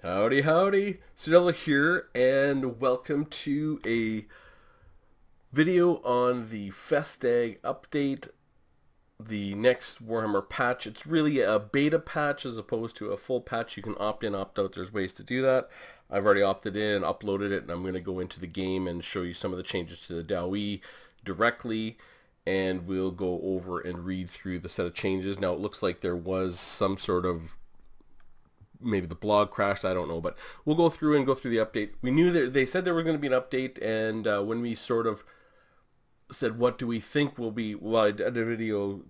Howdy, howdy. Sudella here, and welcome to a video on the Festag update, the next Warhammer patch. It's really a beta patch as opposed to a full patch. You can opt in, opt out. There's ways to do that. I've already opted in, uploaded it, and I'm going to go into the game and show you some of the changes to the Dawi directly, and we'll go over and read through the set of changes. Now, it looks like there was some sort of, maybe the blog crashed, I don't know, but we'll go through the update. We knew that they said there was going to be an update, and when we sort of said what do we think will be, well, I did a video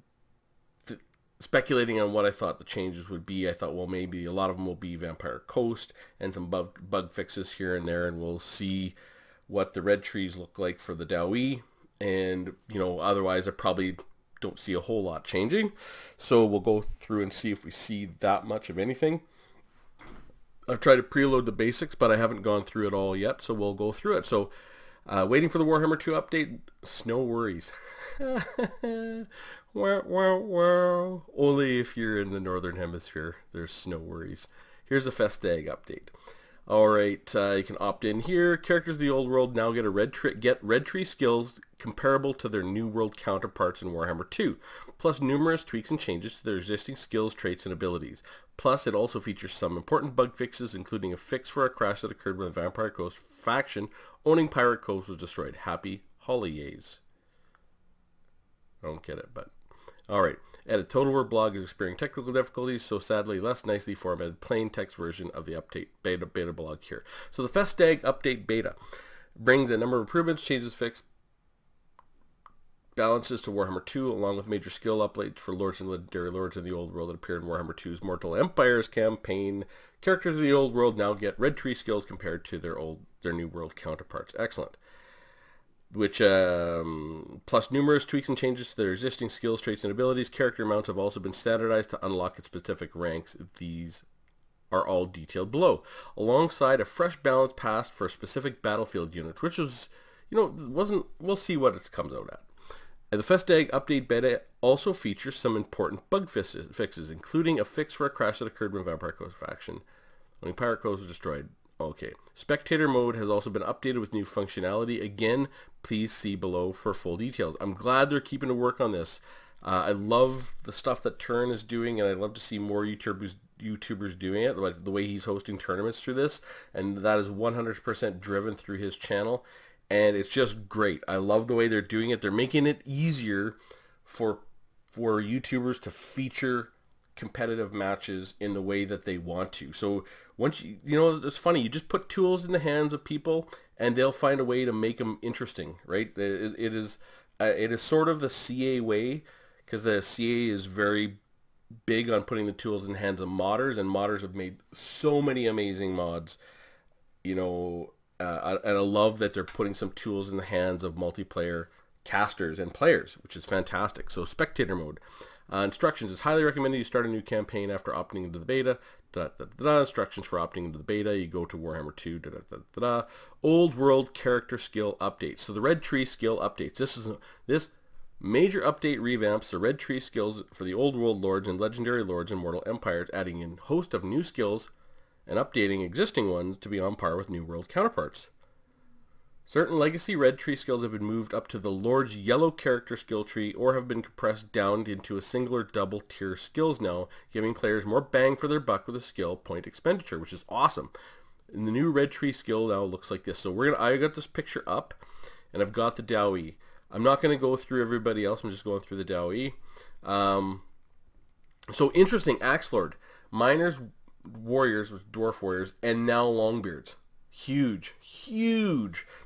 speculating on what I thought the changes would be. I thought, well, maybe a lot of them will be Vampire Coast and some bug fixes here and there, and we'll see what the red trees look like for the Dawi, and otherwise I probably don't see a whole lot changing. So we'll go through and see if we see that much of anything. I've tried to preload the basics, but I haven't gone through it all yet, so we'll go through it. So, waiting for the Warhammer 2 update, no worries. Wow. Only if you're in the Northern Hemisphere, there's no worries. Here's a Festag update. Alright, you can opt in here. Characters of the old world now get red tree skills comparable to their new world counterparts in Warhammer 2, plus numerous tweaks and changes to their existing skills, traits, and abilities. Plus, it also features some important bug fixes, including a fix for a crash that occurred when the Vampire Coast faction owning Pirate Coast was destroyed. Happy holidays. I don't get it, but alright. Edit Total War blog is experiencing technical difficulties, so sadly less nicely formatted plain text version of the update beta blog here. So the Festag update beta brings a number of improvements, changes, fixed balances to Warhammer 2, along with major skill updates for Lords and Legendary Lords in the Old World that appear in Warhammer 2's Mortal Empires campaign. Characters of the Old World now get red tree skills compared to their new world counterparts. Excellent. Which, plus numerous tweaks and changes to their existing skills, traits, and abilities. Character mounts have also been standardized to unlock its specific ranks. These are all detailed below, alongside a fresh balance passed for specific battlefield units, which was, we'll see what it comes out at. And the Festag update beta also features some important bug fixes, including a fix for a crash that occurred when Vampire Coast faction when Pirate Coast was destroyed. Okay. Spectator mode has also been updated with new functionality. Again, please see below for full details. I'm glad they're keeping to work on this. I love the stuff that Turn is doing, and I'd love to see more YouTubers doing it, like the way he's hosting tournaments through this, and that is 100% driven through his channel, and it's just great. I love the way they're doing it. They're making it easier for YouTubers to feature competitive matches in the way that they want to. So once it's funny, you just put tools in the hands of people and they'll find a way to make them interesting, right? It is sort of the CA way, because the CA is very big on putting the tools in the hands of modders, and modders have made so many amazing mods, and I love that they're putting some tools in the hands of multiplayer casters and players, which is fantastic. So Spectator mode. Instructions is highly recommended you start a new campaign after opting into the beta. Instructions for opting into the beta. You go to Warhammer 2. Old World character skill updates. So the red tree skill updates. This major update revamps the red tree skills for the Old World Lords and Legendary Lords and Mortal Empires, adding in a host of new skills and updating existing ones to be on par with new world counterparts. Certain legacy red tree skills have been moved up to the Lord's yellow character skill tree or have been compressed down into a single or double tier skills now, giving players more bang for their buck with a skill point expenditure, which is awesome. And the new red tree skill now looks like this. So I got this picture up, and I've got the Dawi. I'm not going to go through everybody else. I'm just going through the Dawi. So interesting, Axe Lord, Miners, Warriors, Dwarf Warriors, and now Longbeards. Huge.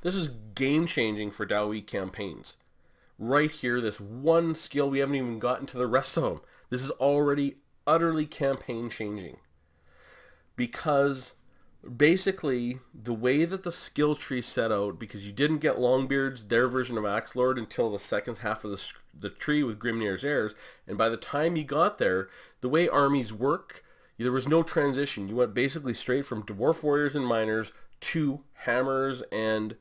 This is game-changing for Dawi campaigns. Right here, this one skill, we haven't even gotten to the rest of them. This is already utterly campaign-changing. Because basically, the way that the skill tree set out, because you didn't get Longbeards, their version of Axe Lord, until the second half of the tree with Grimnir's heirs, and by the time you got there, the way armies work, there was no transition. You went basically straight from Dwarf Warriors and Miners to Hammers and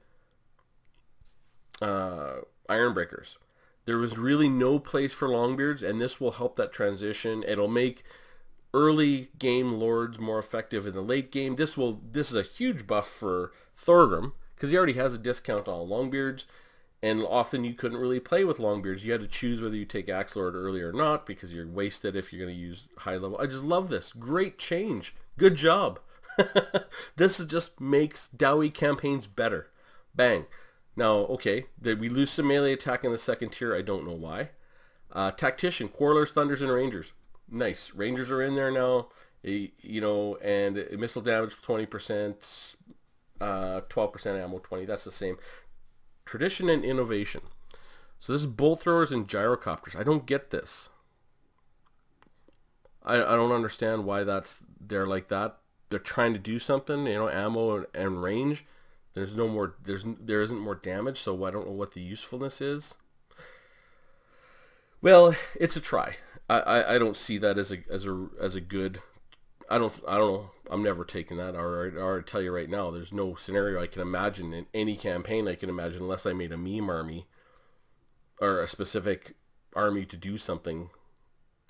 Ironbreakers. There was really no place for Longbeards, and this will help that transition. It'll make early game lords more effective in the late game. This is a huge buff for Thorgrim, because he already has a discount on Longbeards, and often you couldn't really play with Longbeards. You had to choose whether you take Axe Lord early or not, because you're wasted if you're going to use high level. I just love this. Great change. Good job. This just makes Dawi campaigns better. Bang. Now, okay, did we lose some melee attack in the second tier? I don't know why. Tactician, Quarrelers, Thunders, and Rangers. Nice. Rangers are in there now, you know, and missile damage 20%, 12% ammo 20. That's the same. Tradition and innovation. So this is bolt throwers and gyrocopters. I don't get this. I don't understand why they're like that. They're trying to do something, you know, ammo and range. There's no more. There isn't more damage, so I don't know what the usefulness is. Well, it's a try. I don't see that as a good. I don't know. I'm never taking that. Or I tell you right now, there's no scenario I can imagine in any campaign I can imagine, unless I made a meme army or a specific army to do something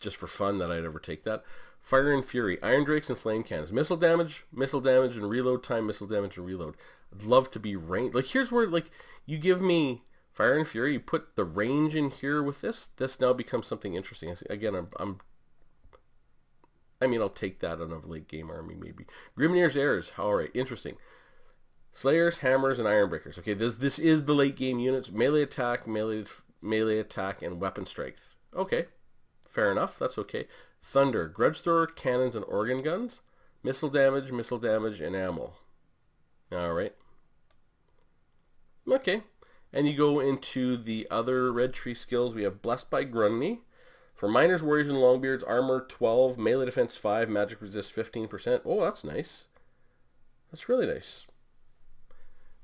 just for fun, that I'd ever take that. Fire and Fury, Iron Drakes and Flame Cannons, missile damage and reload time, missile damage and reload. I'd love to be range. Like, here's where, like, you give me Fire and Fury, you put the range in here with this now becomes something interesting. Again, I mean, I'll take that on a late game army maybe. Grimnir's Heirs, alright, interesting. Slayers, Hammers, and Ironbreakers. Okay, this is the late game units. Melee attack, melee attack, and weapon strength. Okay, fair enough, that's okay. Thunder, Grudge Thrower, Cannons, and Organ Guns. Missile damage, and ammo. Alright. Okay. And you go into the other red tree skills. We have Blessed by Grunny. For Miners, Warriors, and Longbeards, Armor 12, Melee Defense 5, Magic Resist 15%. Oh, that's nice. That's really nice.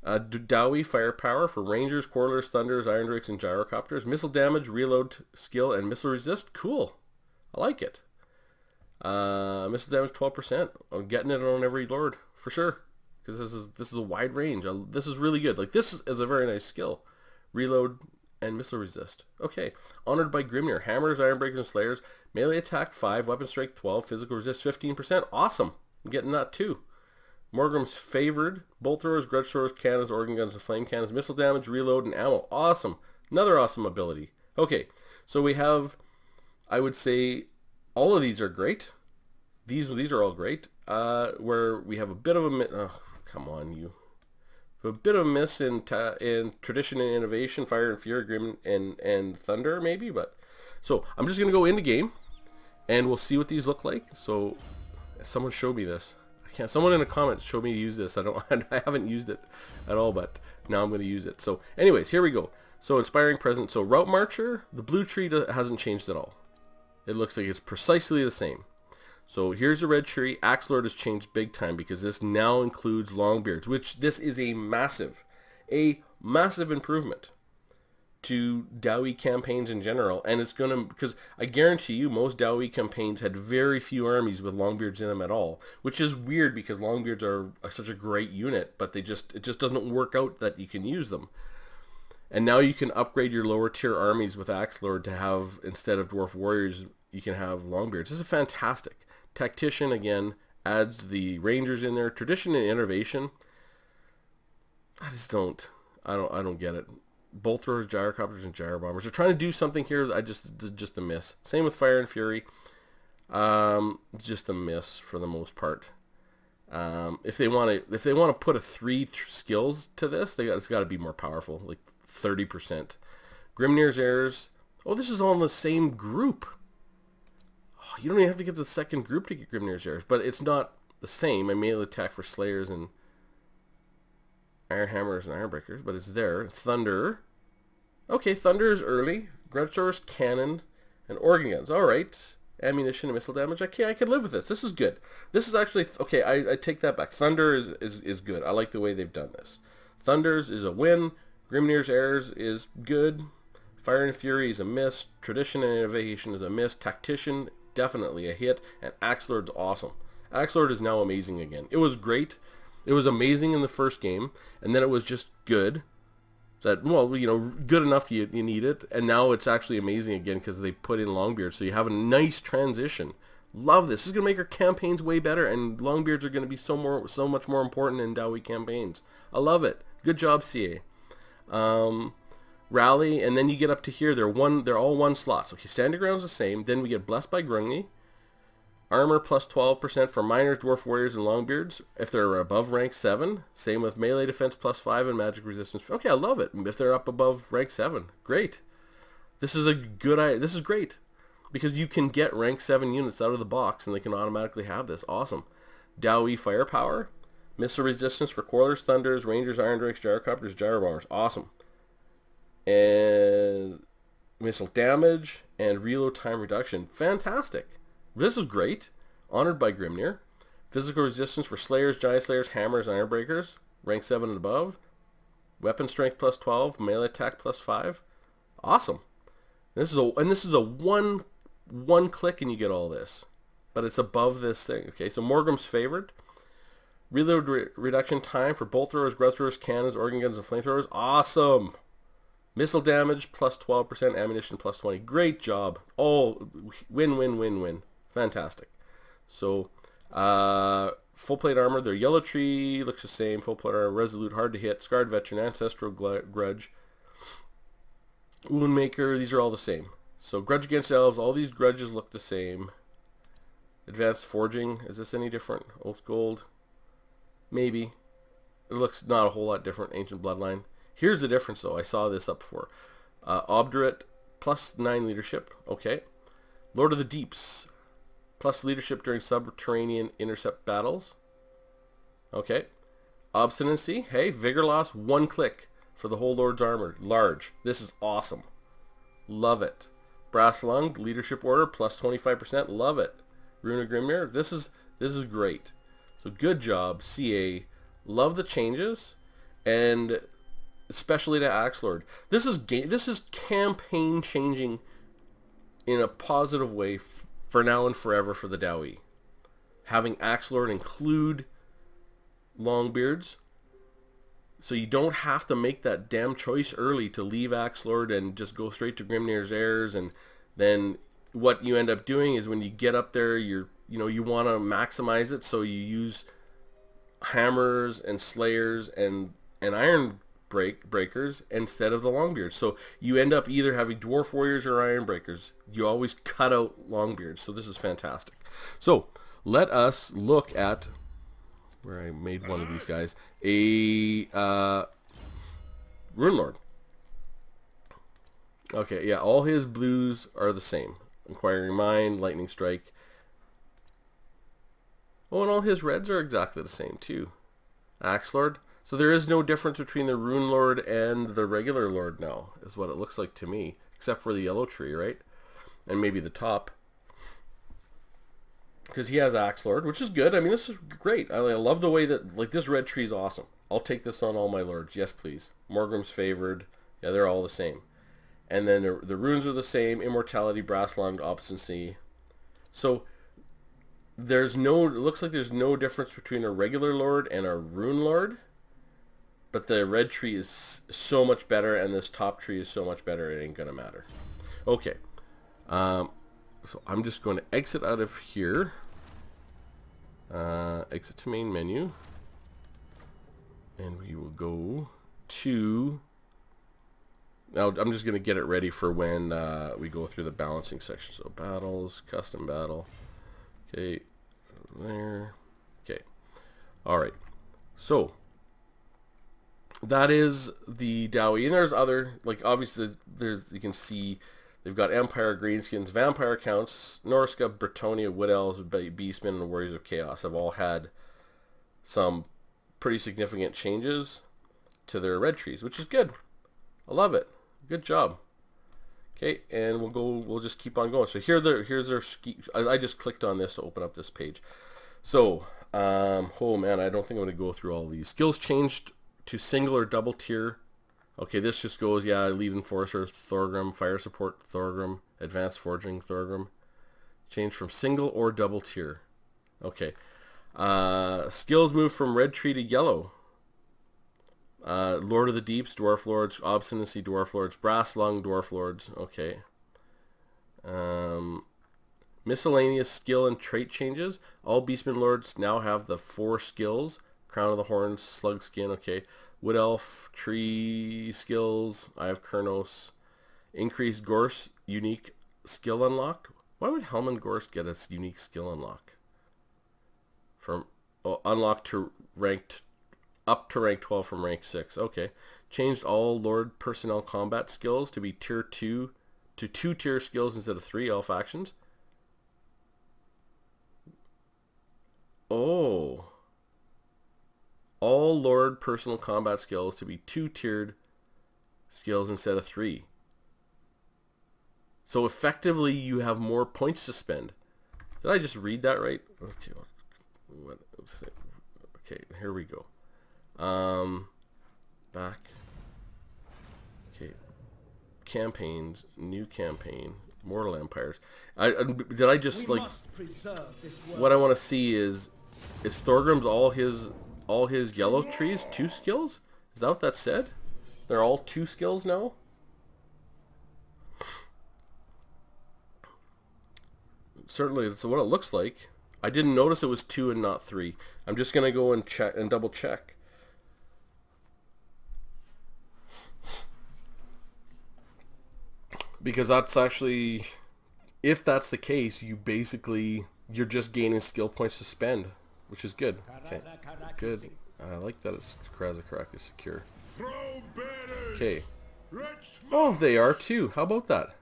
Dawi, Firepower. For Rangers, Quarrelers, Thunders, Iron Drakes, and Gyrocopters. Missile Damage, Reload Skill, and Missile Resist. Cool. I like it. Missile damage 12%. I'm getting it on every lord for sure, because this is a wide range. This is really good. Like, this is a very nice skill. Reload and missile resist. Okay. Honored by Grimnir. Hammers, Ironbreakers, and Slayers. Melee attack 5, weapon strength 12, physical resist 15%. Awesome. I'm getting that too. Morgrim's Favored. Bolt throwers, grudge throwers, cannons, organ guns, and flame cannons. Missile damage, reload, and ammo. Awesome. Another awesome ability. Okay. So we have, I would say, all of these are great. These are all great. Where we have a bit of a come on, you. A bit of a miss in tradition and innovation, Fire and Fury, Grim and Thunder maybe. But so I'm just gonna go into game, and we'll see what these look like. So someone show me this. I can't. Someone in the comments show me to use this. I haven't used it at all, but now I'm gonna use it. So anyways, here we go. So Inspiring Presence. So Route Marcher, the blue tree hasn't changed at all. It looks like it's precisely the same. So here's the red tree. Axe Lord has changed big time, because this now includes Longbeards, which this is a massive improvement to Dawi campaigns in general. And it's gonna, because I guarantee you most Dawi campaigns had very few armies with Longbeards in them at all, which is weird because Longbeards are such a great unit, but it just doesn't work out that you can use them. And now you can upgrade your lower tier armies with Axe Lord to have, instead of Dwarf Warriors, you can have Longbeards. This is fantastic. Tactician, again, adds the Rangers in there. Tradition and Innovation. I don't get it. Bolt throwers, Gyrocopters, and Gyrobombers. They're trying to do something here. Just a miss. Same with Fire and Fury. Just a miss for the most part. If they want to put a 3 skills to this, it's got to be more powerful, like 30%. Grimnir's Heirs. Oh, this is all in the same group. Oh, you don't even have to get to the second group to get Grimnir's Heirs, but it's not the same. I melee attack for Slayers and Iron Hammers and Ironbreakers, but it's there. Thunder. Okay, Thunder is early. Grudge throwers, cannon, and organ guns. All right. Ammunition and missile damage. I can live with this. This is good. This is actually okay. I take that back. Thunder is good. I like the way they've done this. Thunder's is a win. Grimnir's Heirs is good. Fire and Fury is a miss. Tradition and Innovation is a miss. Tactician, definitely a hit. And Axe Lord's awesome. Axe Lord is now amazing again. It was great. It was amazing in the first game, and then it was just good. That, well, you know, good enough you need it, and now it's actually amazing again because they put in Longbeard, so you have a nice transition. Love this. This is going to make our campaigns way better, and Longbeards are going to be so much more important in Dawi campaigns. I love it. Good job, CA. Rally, and then you get up to here. They're all one slot. So Standing Ground's the same. Then we get Blessed by Grungy. Armor plus 12% for Miners, Dwarf Warriors, and Longbeards if they're above rank 7. Same with Melee Defense plus 5 and Magic Resistance. Okay, I love it. If they're up above rank 7. Great. This is a good idea. This is great. Because you can get rank 7 units out of the box and they can automatically have this. Awesome. Dawi Firepower. Missile Resistance for Coilers, Thunders, Rangers, Iron Drakes, Gyrocopters, Gyrobombers. Awesome. And Missile Damage and Reload Time Reduction. Fantastic. This is great. Honored by Grimnir. Physical Resistance for Slayers, Giant Slayers, Hammers, Iron Breakers. Rank 7 and above. Weapon Strength plus 12. Melee Attack plus 5. Awesome. This is a one click and you get all this. But it's above this thing. Okay, so Morgrim's Favored. Reload reduction time for bolt throwers, growth throwers, cannons, organ guns, and flamethrowers. Awesome. Missile damage plus 12%, ammunition plus 20. Great job. Oh, win, win, win, win. Fantastic. So, full plate armor. Their Yellow Tree looks the same. Full plate armor, Resolute, Hard to Hit, Scarred Veteran, Ancestral Grudge, Woundmaker. These are all the same. So, Grudge Against Elves. All these grudges look the same. Advanced Forging. Is this any different? Oath Gold. Maybe. It looks not a whole lot different. Ancient Bloodline. Here's the difference, though. I saw this up before. Obdurate, plus 9 leadership. Okay. Lord of the Deeps, plus leadership during subterranean intercept battles. Okay. Obstinacy. Hey, Vigor Loss, 1 click for the whole Lord's Armor. Large. This is awesome. Love it. Brass Lung, leadership order, plus 25%. Love it. Rune of Grimnir. This is great. So good job, CA. Love the changes, and especially to Axelord. This is campaign changing in a positive way for now and forever for the Dawi. Having Axelord include Longbeards, so you don't have to make that damn choice early to leave Axelord and just go straight to Grimnir's Heirs, and then what you end up doing is when you get up there, you want to maximize it, so you use Hammers and Slayers and Iron Breakers instead of the Longbeards. So you end up either having Dwarf Warriors or Iron Breakers. You always cut out Longbeards. So this is fantastic. So let us look at where I made one of these guys. A Rune Lord. Okay, yeah, all his blues are the same. Inquiring Mind, Lightning Strike. Oh, and all his reds are exactly the same too. Axelord. So there is no difference between the Rune Lord and the regular Lord now, is what it looks like to me. Except for the Yellow Tree, right? And maybe the top. Because he has Axelord, which is good. I mean, this is great. I love the way that, like, this red tree is awesome. I'll take this on all my Lords. Yes, please. Morgrim's Favored. Yeah, they're all the same. And then the runes are the same. Immortality, Brass Lung, Obstinacy. So it looks like there's no difference between a regular Lord and a Rune Lord. But the red tree is so much better, and this top tree is so much better, it ain't going to matter. Okay. So I'm just going to exit out of here. Exit to main menu. And we will go to... Now I'm just going to get it ready for when we go through the balancing section. So battles, custom battle. Okay. There. Okay. Alright. So... that is the Dawi, and there's other, like, obviously you can see they've got Empire, Greenskins, Vampire Counts, Norsca, Bretonnia, Wood Elves, Beastmen, and Warriors of Chaos have all had some pretty significant changes to their red trees, which is good. I love it. Good job. Okay, and we'll just keep on going. So here's their ski. I just clicked on this to open up this page. So, oh man, I don't think I'm going to go through all these. Skills changed to single or double tier. Okay, this just goes, yeah, Lead Enforcer, Thorgrim, Fire Support, Thorgrim, Advanced Forging, Thorgrim. Change from single or double tier. Okay. Skills move from red tree to yellow. Lord of the Deeps, Dwarf Lords, Obstinacy, Dwarf Lords, Brass Lung, Dwarf Lords. Okay. Miscellaneous skill and trait changes. All Beastmen Lords now have the 4 skills. Crown of the Horns, Slug Skin, okay. Wood Elf, Tree skills. I have Kurnos. Increased Gorse, unique skill unlocked. Why would Helman Gorse get a unique skill unlock? From unlocked to ranked up to rank 12 from rank 6. Okay. Changed all Lord personnel combat skills to be tier 2 to 2 tier skills instead of 3 elf actions. Oh. All Lord personal combat skills to be 2 tiered skills instead of 3. So effectively you have more points to spend. Did I just read that right? Okay. Okay, here we go. Back. Okay. Campaigns, new campaign, Mortal Empires. Did I just like? What I want to see is Thorgrim's all his yellow trees 2 skills? Is that what that said? They're all 2 skills now? Certainly that's what it looks like. I didn't notice it was 2 and not 3. I'm just gonna go and check and double check. Because that's actually, if that's the case, you're just gaining skill points to spend, which is good. Okay, good. I like that it's Karazakarak is secure. Okay. Oh, they are too. How about that?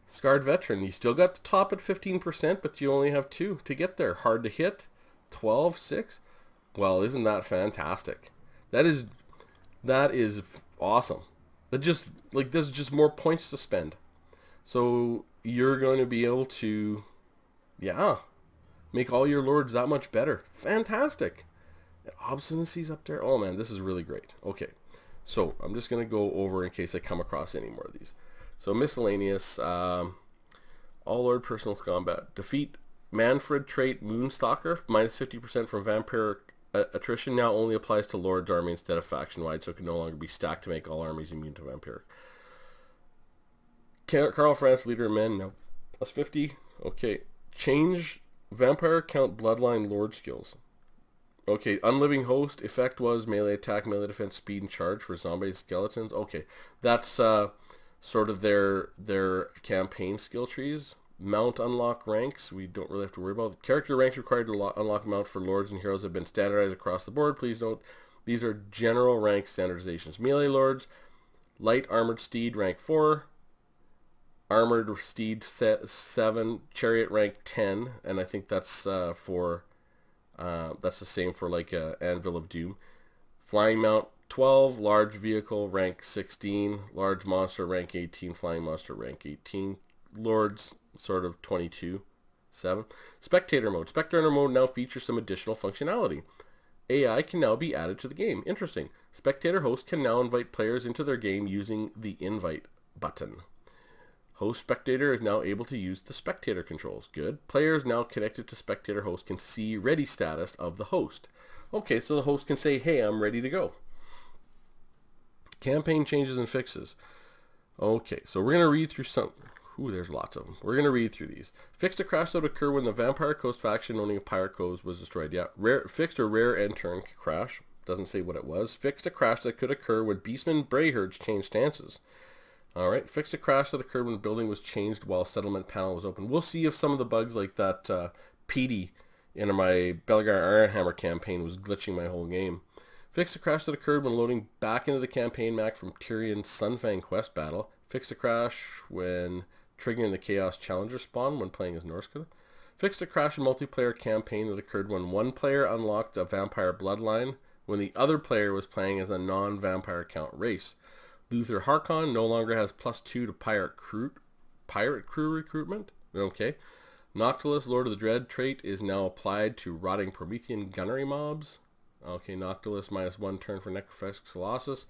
Scarred Veteran. You still got the top at 15%, but you only have 2 to get there. Hard to hit. 12, 6. Well, isn't that fantastic? That is awesome. That just like there's just more points to spend. So you're going to be able to, yeah, make all your lords that much better. Fantastic. Obstinacy's up there. Oh man, this is really great. Okay, so I'm just gonna go over in case I come across any more of these. So Miscellaneous, all Lord personal combat. Defeat Manfred trait Moonstalker, minus 50% from vampire attrition, now only applies to Lord's army instead of faction-wide, so it can no longer be stacked to make all armies immune to vampire. Karl Franz, leader of men, now plus 50. Okay, change vampire count bloodline Lord skills. Okay, Unliving Host, effect was melee attack, melee defense, speed, and charge for zombie skeletons. Okay, that's sort of their campaign skill trees. Mount unlock ranks, we don't really have to worry about. Character ranks required to unlock mount for lords and heroes have been standardized across the board. Please note, these are general rank standardizations. Melee lords, light armored steed rank 4, armored steed 7, chariot rank 10, and I think that's that's the same for like Anvil of Doom. Flying mount 12, large vehicle rank 16, large monster rank 18, flying monster rank 18, lords sort of 22, 7. Spectator mode. Spectator mode now features some additional functionality. AI can now be added to the game. Interesting. Spectator host can now invite players into their game using the invite button. Host Spectator is now able to use the Spectator controls. Good. Players now connected to Spectator host can see ready status of the host. Okay, so the host can say, hey, I'm ready to go. Campaign changes and fixes. Okay, so we're going to read through some. Ooh, there's lots of them. We're going to read through these. Fixed a crash that would occur when the Vampire Coast faction owning a Pirate Coast was destroyed. Yeah, fixed a rare end turn crash. Doesn't say what it was. Fixed a crash that could occur when Beastmen Brayherds changed stances. Alright, fixed a crash that occurred when the building was changed while settlement panel was open. We'll see if some of the bugs like that PD in my Belgar Ironhammer campaign was glitching my whole game. Fixed a crash that occurred when loading back into the campaign map from Tyrion's Sunfang quest battle. Fixed a crash when triggering the Chaos Challenger spawn when playing as Norsca. Fixed a crash in multiplayer campaign that occurred when one player unlocked a vampire bloodline when the other player was playing as a non-vampire count race. Luther Harkon no longer has +2 to pirate crew recruitment. Okay. Noctilus, Lord of the Dread trait is now applied to rotting Promethean gunnery mobs. Okay, Noctilus -1 turn for Necrophilic Colossus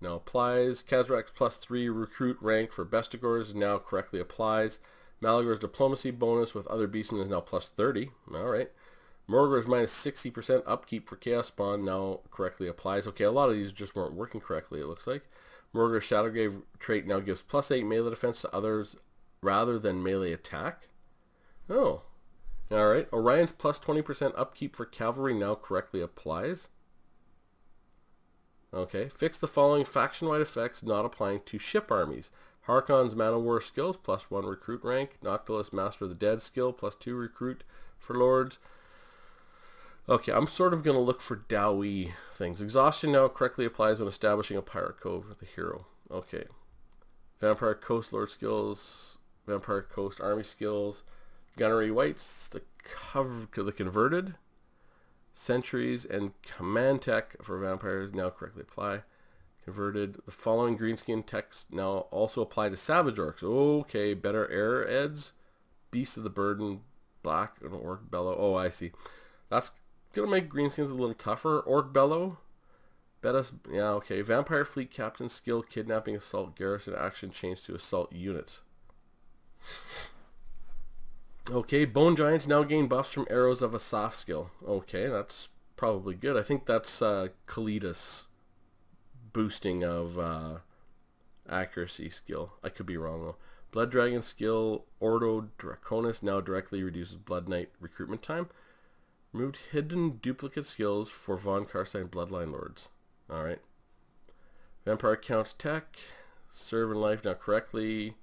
now applies. Kazrak's +3 recruit rank for Bestigors now correctly applies. Malagor's diplomacy bonus with other beastmen is now +30. Alright. Morgor's -60% upkeep for Chaos Spawn now correctly applies. Okay, a lot of these just weren't working correctly, it looks like. Morgor's Shadowgrave trait now gives +8 melee defense to others rather than melee attack. Oh. Alright. Orion's plus 20% upkeep for cavalry now correctly applies. Okay. Fix the following faction-wide effects not applying to ship armies. Harkon's Man of War skills, plus 1 recruit rank. Noctilus Master of the Dead skill, plus 2 recruit for lords. Okay, I'm sort of going to look for Dawi things. Exhaustion now correctly applies when establishing a pirate cove with a hero. Okay. Vampire Coast Lord skills, Vampire Coast Army skills, Gunnery Whites, the converted, Sentries, and Command Tech for vampires now correctly apply. Converted. The following greenskin text now also apply to Savage Orcs. Okay, better air eds, Beast of the Burden, Black, and Orc Bellow. Oh, I see. That's gonna make greenskins a little tougher. Orc Bellow. Yeah, okay. Vampire Fleet Captain skill, Kidnapping Assault Garrison action changed to Assault Units. Okay, Bone Giants now gain buffs from Arrows of Asaph skill. Okay, that's probably good. I think that's Kalidas boosting of accuracy skill. I could be wrong though. Blood Dragon skill, Ordo Draconis now directly reduces Blood Knight recruitment time. Removed hidden duplicate skills for Von Carstein Bloodline Lords. Alright. Vampire Counts Tech. Serve in Life now correctly.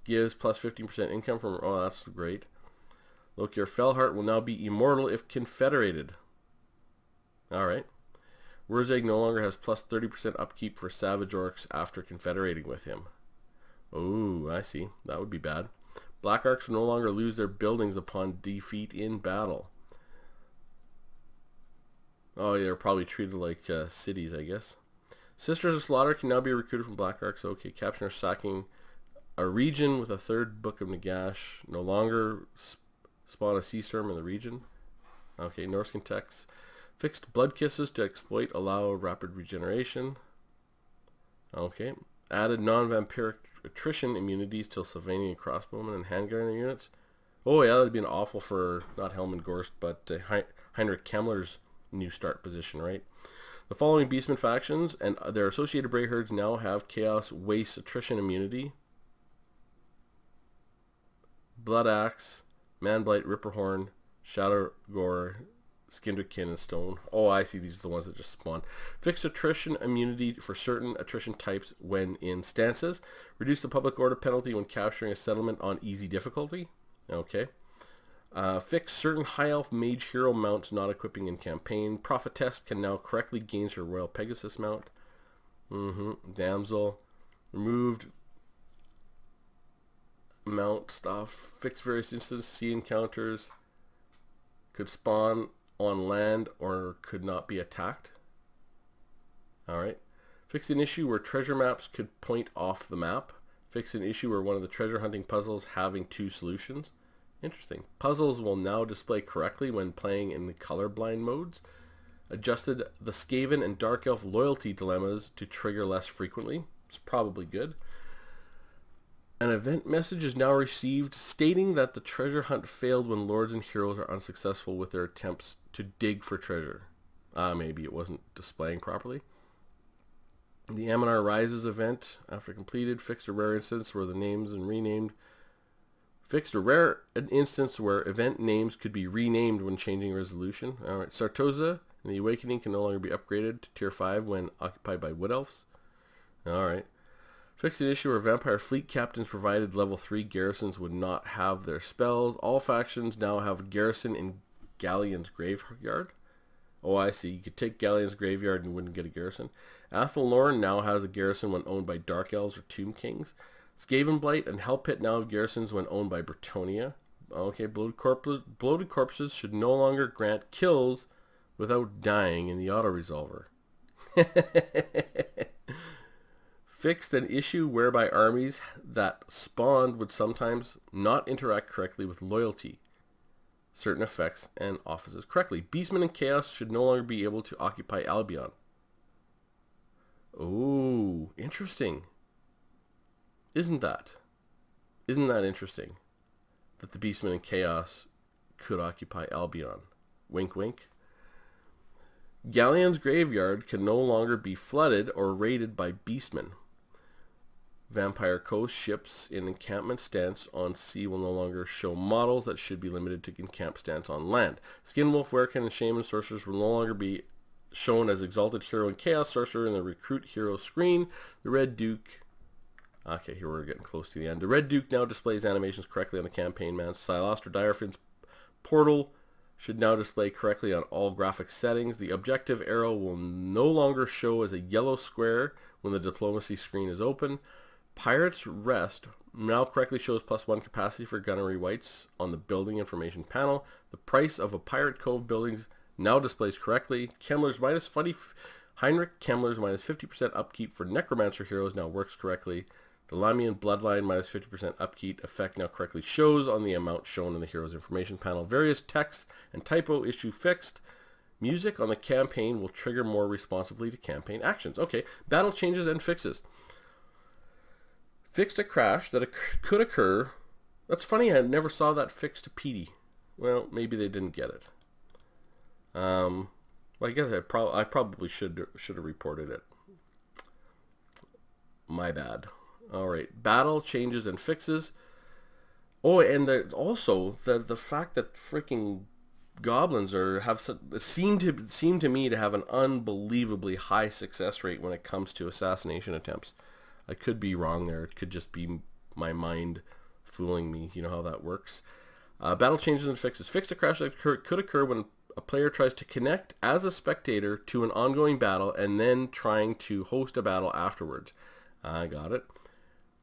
Gives plus 15% income from... Oh, that's great. Lokir Fellheart will now be immortal if confederated. Alright. Wurzeg no longer has plus 30% upkeep for Savage Orcs after confederating with him. Oh, I see. That would be bad. Black Arcs will no longer lose their buildings upon defeat in battle. Oh, yeah, they're probably treated like cities, I guess. Sisters of Slaughter can now be recruited from Black Arcs. Okay, capturing or sacking a region with a third Book of Nagash. No longer spawn a sea storm in the region. Okay, Norscan text. Fixed blood kisses to exploit, allow rapid regeneration. Okay. Added non-vampiric attrition immunities to Sylvanian crossbowmen and handgunner units. Oh yeah, that'd be an awful for not Helmand Gorst, but Heinrich Kemmler's new start position, right? The following Beastmen factions and their associated Bray herds now have Chaos Waste attrition immunity. Blood Axe, Manblight, Ripperhorn, Shadowgore, Skindrikin, and Stone. Oh, I see. These are the ones that just spawn. Fixed attrition immunity for certain attrition types when in stances. Reduce the public order penalty when capturing a settlement on easy difficulty. Okay. Fix certain high elf mage hero mounts not equipping in campaign. Prophetess can now correctly gain her Royal Pegasus mount. Damsel. Removed mount stuff. Fix various instances sea encounters. Could spawn on land or could not be attacked. Alright. Fix an issue where treasure maps could point off the map. Fix an issue where one of the treasure hunting puzzles having 2 solutions. Interesting. Puzzles will now display correctly when playing in the colorblind modes. Adjusted the Skaven and Dark Elf loyalty dilemmas to trigger less frequently. It's probably good. An event message is now received stating that the treasure hunt failed when lords and heroes are unsuccessful with their attempts to dig for treasure. Maybe it wasn't displaying properly. The Aminar Rises event, after completed, fixed a rare instance where the names and renamed. Fixed a rare instance where event names could be renamed when changing resolution. Alright, Sartosa and the Awakening can no longer be upgraded to tier 5 when occupied by Wood Elves. Alright. Fixed an issue where vampire fleet captains provided level 3 garrisons would not have their spells. All factions now have a garrison in Galleon's Graveyard. Oh, I see. You could take Galleon's Graveyard and you wouldn't get a garrison. Athelnorn now has a garrison when owned by Dark Elves or Tomb Kings. Skavenblight and Hellpit now have garrisons when owned by Bretonnia. Okay, bloated corpses should no longer grant kills without dying in the auto-resolver. Fixed an issue whereby armies that spawned would sometimes not interact correctly with loyalty, certain effects, and offices correctly. Beastmen and Chaos should no longer be able to occupy Albion. Oh, interesting. Isn't that interesting? That the Beastmen and Chaos could occupy Albion. Wink, wink. Galleon's Graveyard can no longer be flooded or raided by Beastmen. Vampire Coast ships in encampment stance on sea will no longer show models that should be limited to encamp stance on land. Skinwolf, Werekin, and Shaman sorcerers will no longer be shown as Exalted Hero and Chaos Sorcerer in the Recruit Hero screen. The Red Duke... Okay, here we're getting close to the end. The Red Duke now displays animations correctly on the campaign man. Silostra Direfin's portal should now display correctly on all graphic settings. The objective arrow will no longer show as a yellow square when the diplomacy screen is open. Pirate's Rest now correctly shows +1 capacity for gunnery whites on the building information panel. The price of a Pirate Cove buildings now displays correctly. Kemmler's minus funny Heinrich Kemmler's minus 50% upkeep for Necromancer heroes now works correctly. The Lamian Bloodline minus 50% upkeep effect now correctly shows on the amount shown in the hero's information panel. Various text and typo issue fixed. Music on the campaign will trigger more responsively to campaign actions. Okay, battle changes and fixes. Fixed a crash that could occur. That's funny, I never saw that fixed to PD. Well, maybe they didn't get it. Well, I guess I probably should have reported it. My bad. All right, battle changes and fixes. Oh, and also the fact that freaking goblins seem to me to have an unbelievably high success rate when it comes to assassination attempts. I could be wrong there. It could just be my mind fooling me. You know how that works. Battle changes and fixes. Fixed a crash that could occur when a player tries to connect as a spectator to an ongoing battle and then trying to host a battle afterwards. I got it.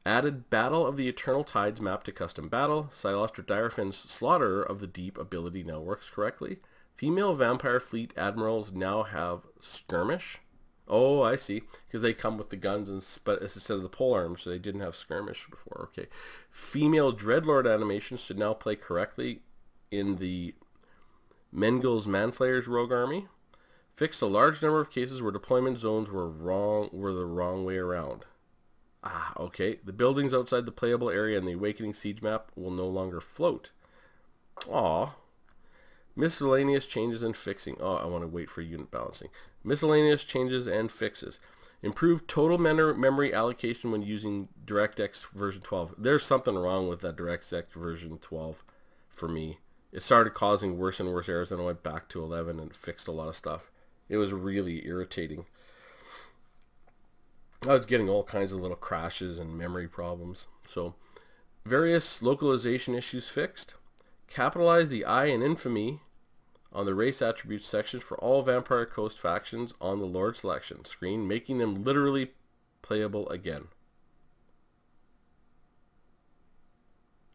Added Battle of the Eternal Tides map to custom battle. Silostra Direfin's Slaughterer of the Deep ability now works correctly. Female Vampire Fleet Admirals now have Skirmish. Oh, I see. Because they come with the guns instead of the polearms, so they didn't have Skirmish before. Okay. Female Dreadlord animations should now play correctly in the Mengel's Manflayer's Rogue Army. Fixed a large number of cases where deployment zones were the wrong way around. Ah, okay. The buildings outside the playable area in the Awakening Siege map will no longer float. Aw. Miscellaneous changes and fixing. Oh, I want to wait for unit balancing. Miscellaneous changes and fixes. Improved total memory allocation when using DirectX version 12. There's something wrong with that DirectX version 12 for me. It started causing worse and worse errors, and I went back to 11 and fixed a lot of stuff. It was really irritating. I was getting all kinds of little crashes and memory problems. So, various localization issues fixed. Capitalize the I in infamy on the race attributes section for all Vampire Coast factions on the Lord selection screen, making them literally playable again.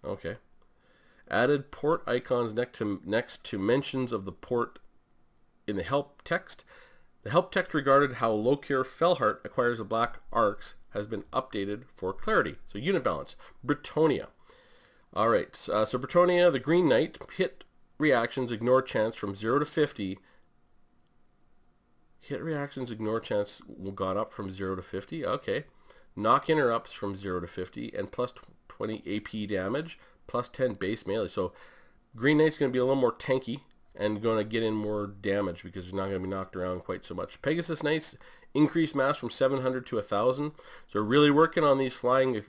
Okay. Added port icons next to mentions of the port in the help text. The help text regarded how Lokir Fellheart acquires the Black Arcs has been updated for clarity. So unit balance. Britonia. Alright, so Britonia, the Green Knight, hit reactions, ignore chance from 0 to 50. Hit reactions, ignore chance gone up from 0 to 50. Okay. Knock interrupts from 0 to 50 and plus 20 AP damage, plus 10 base melee. So Green Knight's going to be a little more tanky and going to get in more damage because he's not going to be knocked around quite so much. Pegasus Knights increased mass from 700 to 1,000. So we're really working on these flying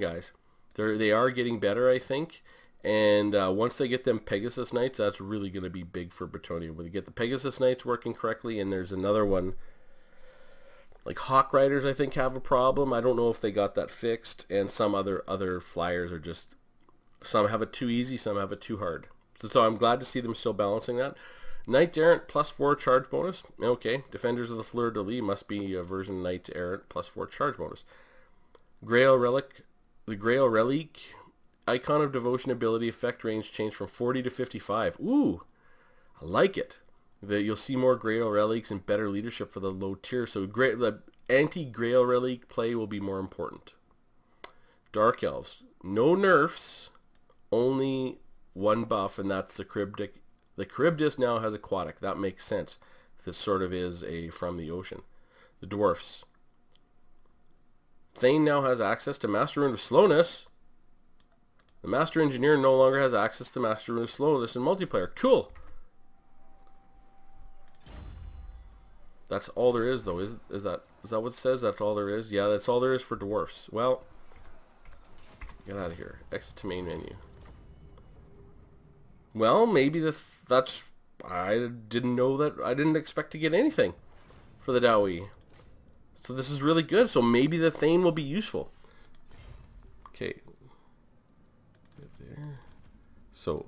guys. They are getting better, I think. And once they get them Pegasus Knights, that's really going to be big for Britonia. When they get the Pegasus Knights working correctly, and there's another one, like Hawk Riders, I think, have a problem. I don't know if they got that fixed. And some other flyers are just, some have it too easy, some have it too hard. So I'm glad to see them still balancing that. Knight Errant +4 charge bonus. Okay, Defenders of the Fleur de Lis must be a version Knight Errant +4 charge bonus. Grail Relic. The Grail Relic. Icon of Devotion ability effect range changed from 40 to 55. Ooh, I like it. You'll see more Grail Relics and better leadership for the low tier. So the anti-Grail Relic play will be more important. Dark Elves. No nerfs, only one buff, and that's the Charybdis. The Charybdis now has Aquatic. That makes sense. This sort of is a from the ocean. The Dwarfs. Thane now has access to Master Rune of Slowness. The Master Engineer no longer has access to Master Rune of Slowness in multiplayer. Cool! That's all there is, though. Is that what it says? That's all there is? Yeah, that's all there is for Dwarfs. Well, Get out of here. Exit to main menu. Well, maybe that's... I didn't know that... I didn't expect to get anything for the Dawi. So this is really good. So maybe the Thane will be useful. Okay. There. So...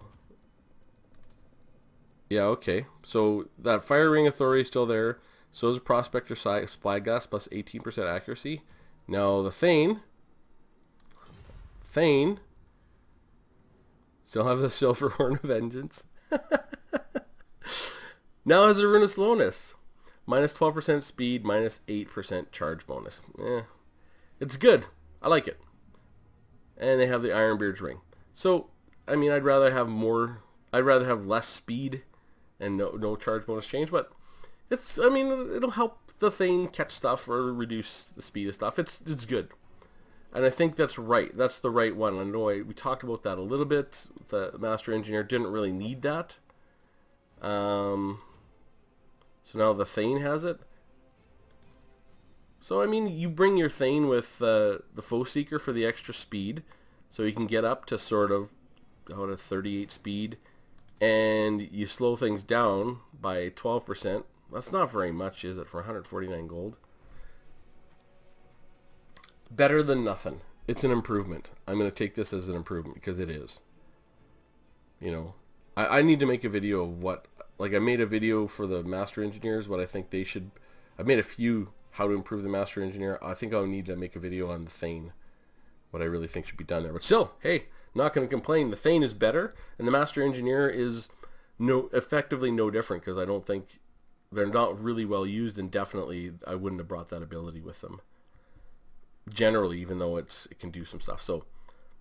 yeah, okay. So that Fire Ring Authority is still there. So is Prospector Spyglass plus 18% accuracy. Now the Thane still have the Silver Horn of Vengeance. Now has a Rune of Slowness. Minus 12% speed, minus 8% charge bonus. It's good. I like it. And they have the Ironbeard's Ring. So, I mean, I'd rather have less speed and no charge bonus change, but it's, I mean, it'll help the Thane catch stuff or reduce the speed of stuff. It's good. And I think that's right. That's the right one. I know we talked about that a little bit. The Master Engineer didn't really need that. So now the Thane has it. So, I mean, you bring your Thane with the Foe Seeker for the extra speed. So you can get up to sort of out of 38 speed. And you slow things down by 12%. That's not very much, is it, for 149 gold? Better than nothing. It's an improvement. I'm going to take this as an improvement because it is. You know, I need to make a video of what, like I made a video for the Master Engineers, what I think they should, I've made a few how to improve the Master Engineer. I think I'll need to make a video on the Thane, what I really think should be done there. But still, hey, not going to complain. The Thane is better, and the Master Engineer is effectively no different because I don't think they're not really well used, and definitely I wouldn't have brought that ability with them. Generally, even though it can do some stuff. So,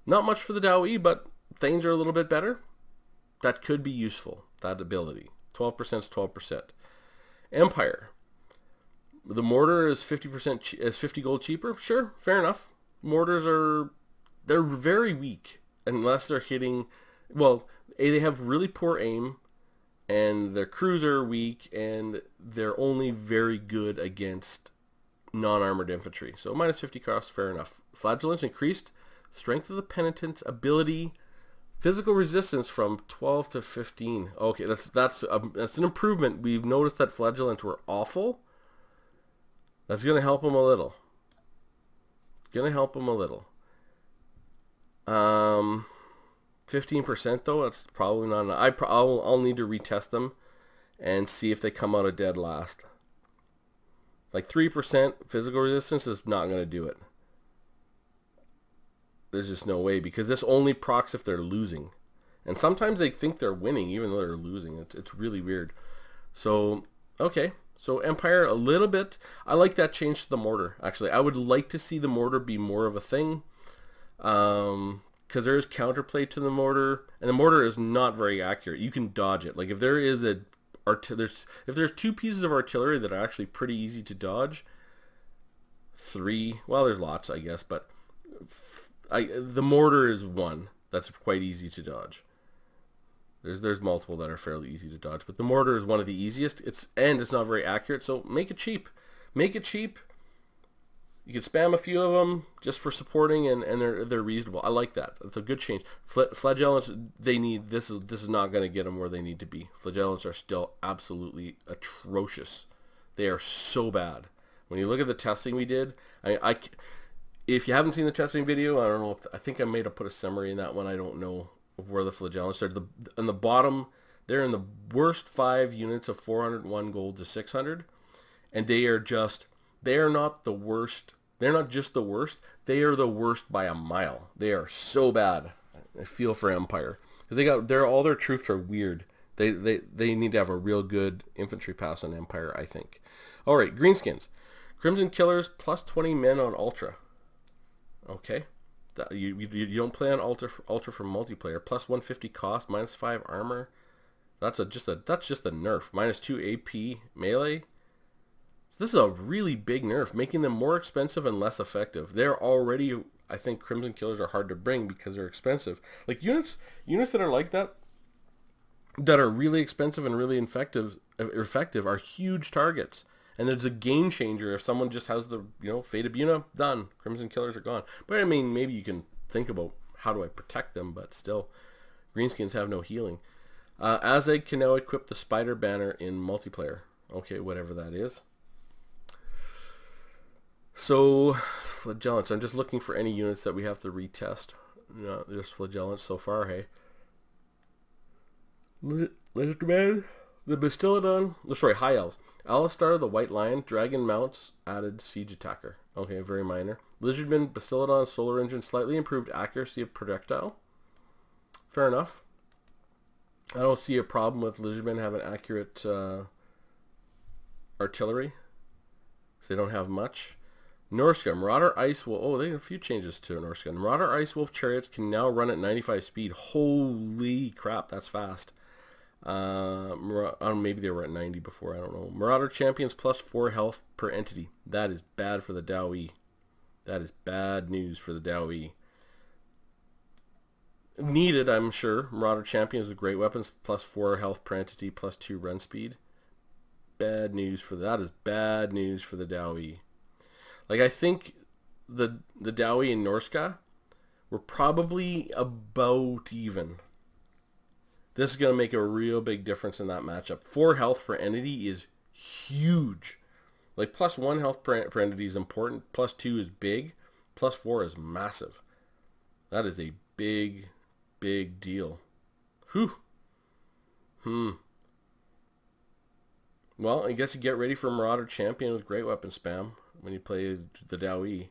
not much for the Dawi, but Thanes are a little bit better. That could be useful, that ability. 12% is 12%. Empire. The mortar is 50 gold cheaper. Sure, fair enough. Mortars they're very weak unless they're hitting, well, they have really poor aim, and their crews are weak, and they're only very good against non-armored infantry. So minus 50 cost, fair enough. Flagellants increased strength of the penitent's ability, physical resistance from 12 to 15. Okay, that's an improvement. We've noticed that flagellants were awful. That's going to help them a little. Going to help them a little. 15% though, that's probably not enough. I'll need to retest them and see if they come out of dead last. Like 3% physical resistance is not going to do it. There's just no way, because this only procs if they're losing. And sometimes they think they're winning even though they're losing. It's really weird. So, okay. So Empire a little bit. I like that change to the mortar, actually. I would like to see the mortar be more of a thing. Because there is counterplay to the mortar, and the mortar is not very accurate. You can dodge it. Like if there is if there's two pieces of artillery that are actually pretty easy to dodge, well, there's lots, I guess, but the mortar is one that's quite easy to dodge. There's multiple that are fairly easy to dodge, but the mortar is one of the easiest. It's not very accurate, so make it cheap. Make it cheap. You can spam a few of them just for supporting, and they're reasonable. I like that. It's a good change. Flagellants, this is not going to get them where they need to be. Flagellants are still absolutely atrocious. They are so bad. When you look at the testing we did, if you haven't seen the testing video, I don't know. I think I may have put a summary in that one. I don't know of where the flagellants are. On the bottom, they're in the worst 5 units of 401 gold to 600, and they are not the worst. They're not just the worst. They are the worst by a mile. They are so bad. I feel for Empire because all their troops are weird. They need to have a real good infantry pass on Empire, I think. All right, Greenskins, Crimson Killers plus 20 men on Ultra. Okay, you don't play on Ultra for multiplayer. Plus 150 cost, minus 5 armor. That's just a nerf. Minus 2 AP melee. This is a really big nerf, making them more expensive and less effective. They're already, I think, Crimson Killers are hard to bring because they're expensive. Like units that are like that are really expensive and really effective are huge targets. And there's a game changer if someone just has the, Fate of Buna, done. Crimson Killers are gone. But I mean, maybe you can think about how do I protect them, but still, greenskins have no healing. Azeg can now equip the spider banner in multiplayer. Okay, whatever that is. So, flagellants. I'm just looking for any units that we have to retest. No, there's flagellants so far, hey. Lizardman, the Bastillodon, sorry, High Elves. Alistar, the White Lion, Dragon Mounts, added Siege Attacker. Okay, very minor. Lizardman, Bastillodon, Solar Engine, slightly improved accuracy of projectile. Fair enough. I don't see a problem with Lizardmen having accurate artillery, because they don't have much. Norsca, Marauder Ice Wolf. Oh, they have a few changes to Norsca. Marauder Ice Wolf chariots can now run at 95 speed. Holy crap, that's fast. Maybe they were at 90 before, I don't know. Marauder champions plus 4 health per entity. That is bad for the Dawi. That is bad news for the Dawi. Needed, I'm sure. Marauder champions with great weapons plus 4 health per entity plus 2 run speed. Bad news for that. Is bad news for the Dawi. Like, I think the Dawi and Norsca were probably about even. This is going to make a real big difference in that matchup. 4 health per entity is huge. Like, plus 1 health per entity is important. Plus 2 is big. Plus 4 is massive. That is a big, big deal. Whew. Well, I guess you get ready for Marauder Champion with great weapon spam when you play the Dawi.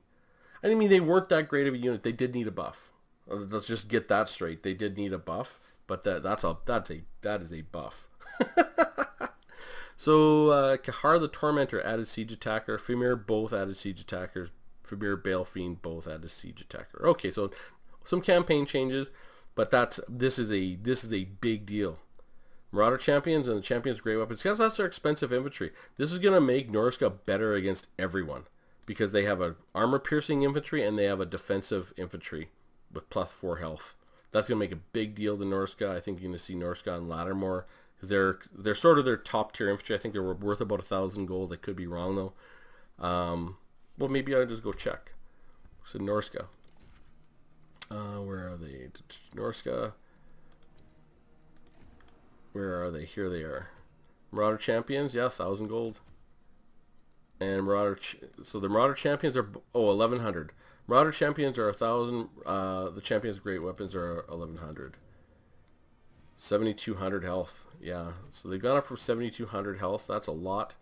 I mean, they weren't that great of a unit. They did need a buff. Let's just get that straight. They did need a buff, but that is a buff. So Kahar the Tormentor added Siege Attacker. Femir both added Siege Attackers. Femir Balefiend both added Siege Attacker. Okay, so some campaign changes, but this is a big deal. Marauder Champions and the Champions Great Weapons, because that's their expensive infantry. This is going to make Norsca better against everyone, because they have a armor-piercing infantry and they have a defensive infantry with plus 4 health. That's going to make a big deal to Norsca. I think you're going to see Norsca and Ladder more, because they're sort of their top-tier infantry. I think they were worth about 1,000 gold. I could be wrong, though. Well, maybe I'll just go check. So Norsca. Where are they? Norsca. Where are they? Here they are. Marauder Champions, yeah, 1,000 gold. And so the Marauder Champions are 1,100. Marauder Champions are 1,000. The Champions Great Weapons are 1,100. 7,200 health. Yeah, so they've gone up from 7,200 health. That's a lot.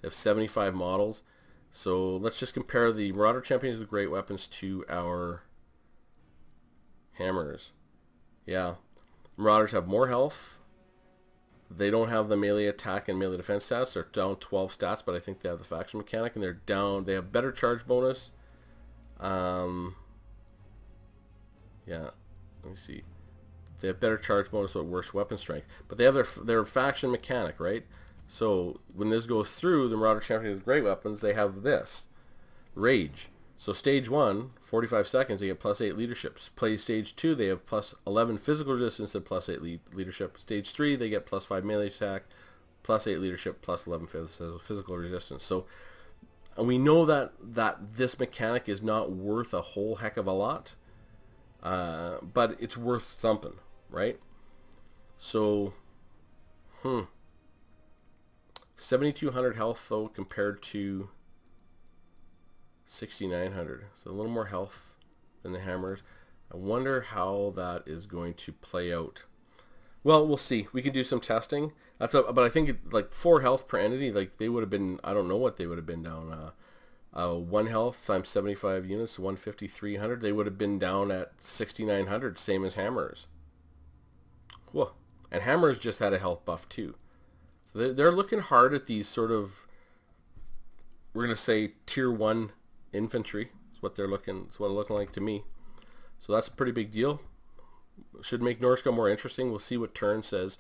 They have 75 models. So let's just compare the Marauder Champions with Great Weapons to our hammers. Yeah, Marauders have more health. They don't have the melee attack and melee defense stats. They're down 12 stats, but I think they have the faction mechanic, and they have better charge bonus. Yeah, let me see. They have better charge bonus but worse weapon strength. But they have their faction mechanic, right? So when this goes through, the Marauder Champions with great weapons, they have this. Rage. So stage 1, 45 seconds, they get plus 8 leadership. Play stage 2, they have plus 11 physical resistance and plus 8 leadership. Stage 3, they get plus 5 melee attack, plus 8 leadership, plus 11 physical resistance. So we know that this mechanic is not worth a whole heck of a lot, but it's worth something, right? So, 7,200 health though compared to 6,900, so a little more health than the hammers. I wonder how that is going to play out. Well, we'll see. We can do some testing. But I think like 4 health per entity, like they would have been, I don't know what they would have been down. 1 health times 75 units, 150, 300. They would have been down at 6,900, same as hammers. Whoa. And hammers just had a health buff too. So they're looking hard at these sort of, we're going to say tier 1 infantry. It's what they're looking. It's what it's looking like to me. So that's a pretty big deal. Should make Norsca more interesting. We'll see what Turn says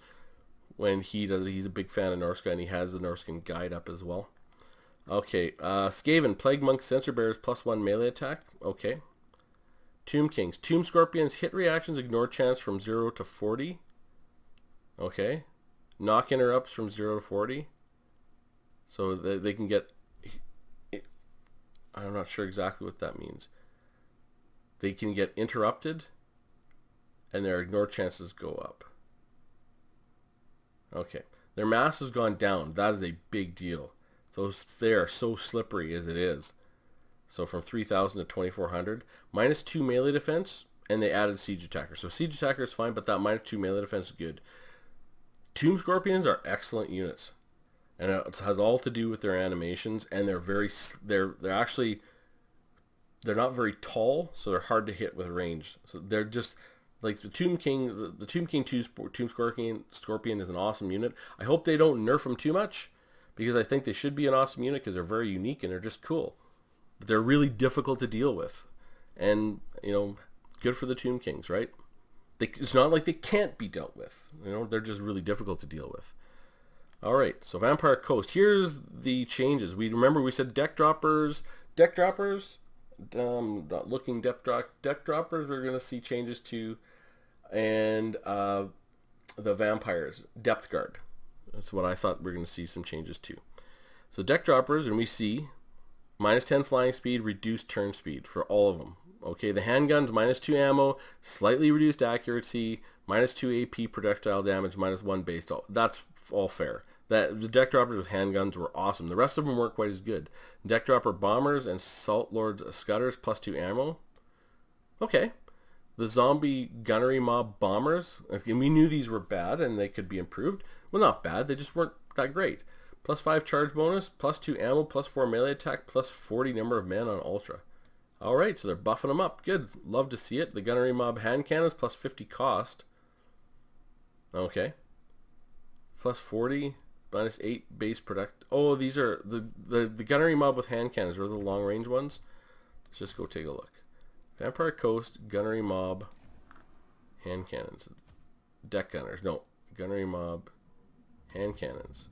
when he does. He's a big fan of Norsca, and he has the Norscan guide up as well. Okay, Skaven, Plague Monk, Sensor Bearers, +1 melee attack. Okay. Tomb Kings, Tomb Scorpions, hit reactions, ignore chance from 0 to 40. Okay. Knock interrupts from 0 to 40. So they can get, I'm not sure exactly what that means. They can get interrupted and their ignore chances go up. Okay, their mass has gone down. That is a big deal. They are so slippery as it is. So from 3,000 to 2,400. -2 melee defense, and they added siege attacker. So siege attacker is fine, but that -2 melee defense is good. Tomb Scorpions are excellent units, and it has all to do with their animations, and they're not very tall, so they're hard to hit with range. So they're just like the Tomb King. The Tomb King 2 Tomb Scorpion is an awesome unit. I hope they don't nerf them too much, because I think they should be an awesome unit because they're very unique and they're just cool. But they're really difficult to deal with, and you know, good for the Tomb Kings, right? It's not like they can't be dealt with. You know, they're just really difficult to deal with. All right, so Vampire Coast. Here's the changes. We said deck droppers. Looking deck droppers. We're gonna see changes to, and the vampires depth guard. That's what I thought we're gonna see some changes to. So deck droppers, and we see -10 flying speed, reduced turn speed for all of them. Okay, the handguns, -2 ammo, slightly reduced accuracy, -2 AP projectile damage, -1 base. That's all fair. The deck droppers with handguns were awesome. The rest of them weren't quite as good. Deck dropper bombers and Salt Lords Scutters, +2 ammo. Okay. The zombie gunnery mob bombers, and we knew these were bad and they could be improved. Well, not bad, they just weren't that great. +5 charge bonus, +2 ammo, +4 melee attack, +40 number of men on ultra. Alright, so they're buffing them up. Good. Love to see it. The gunnery mob hand cannons, +50 cost. Okay. +40, -8 base product. Oh, these are the gunnery mob with hand cannons. Are the long range ones? Let's just go take a look. Vampire Coast, gunnery mob, hand cannons. Deck gunners. No. Gunnery mob, hand cannons.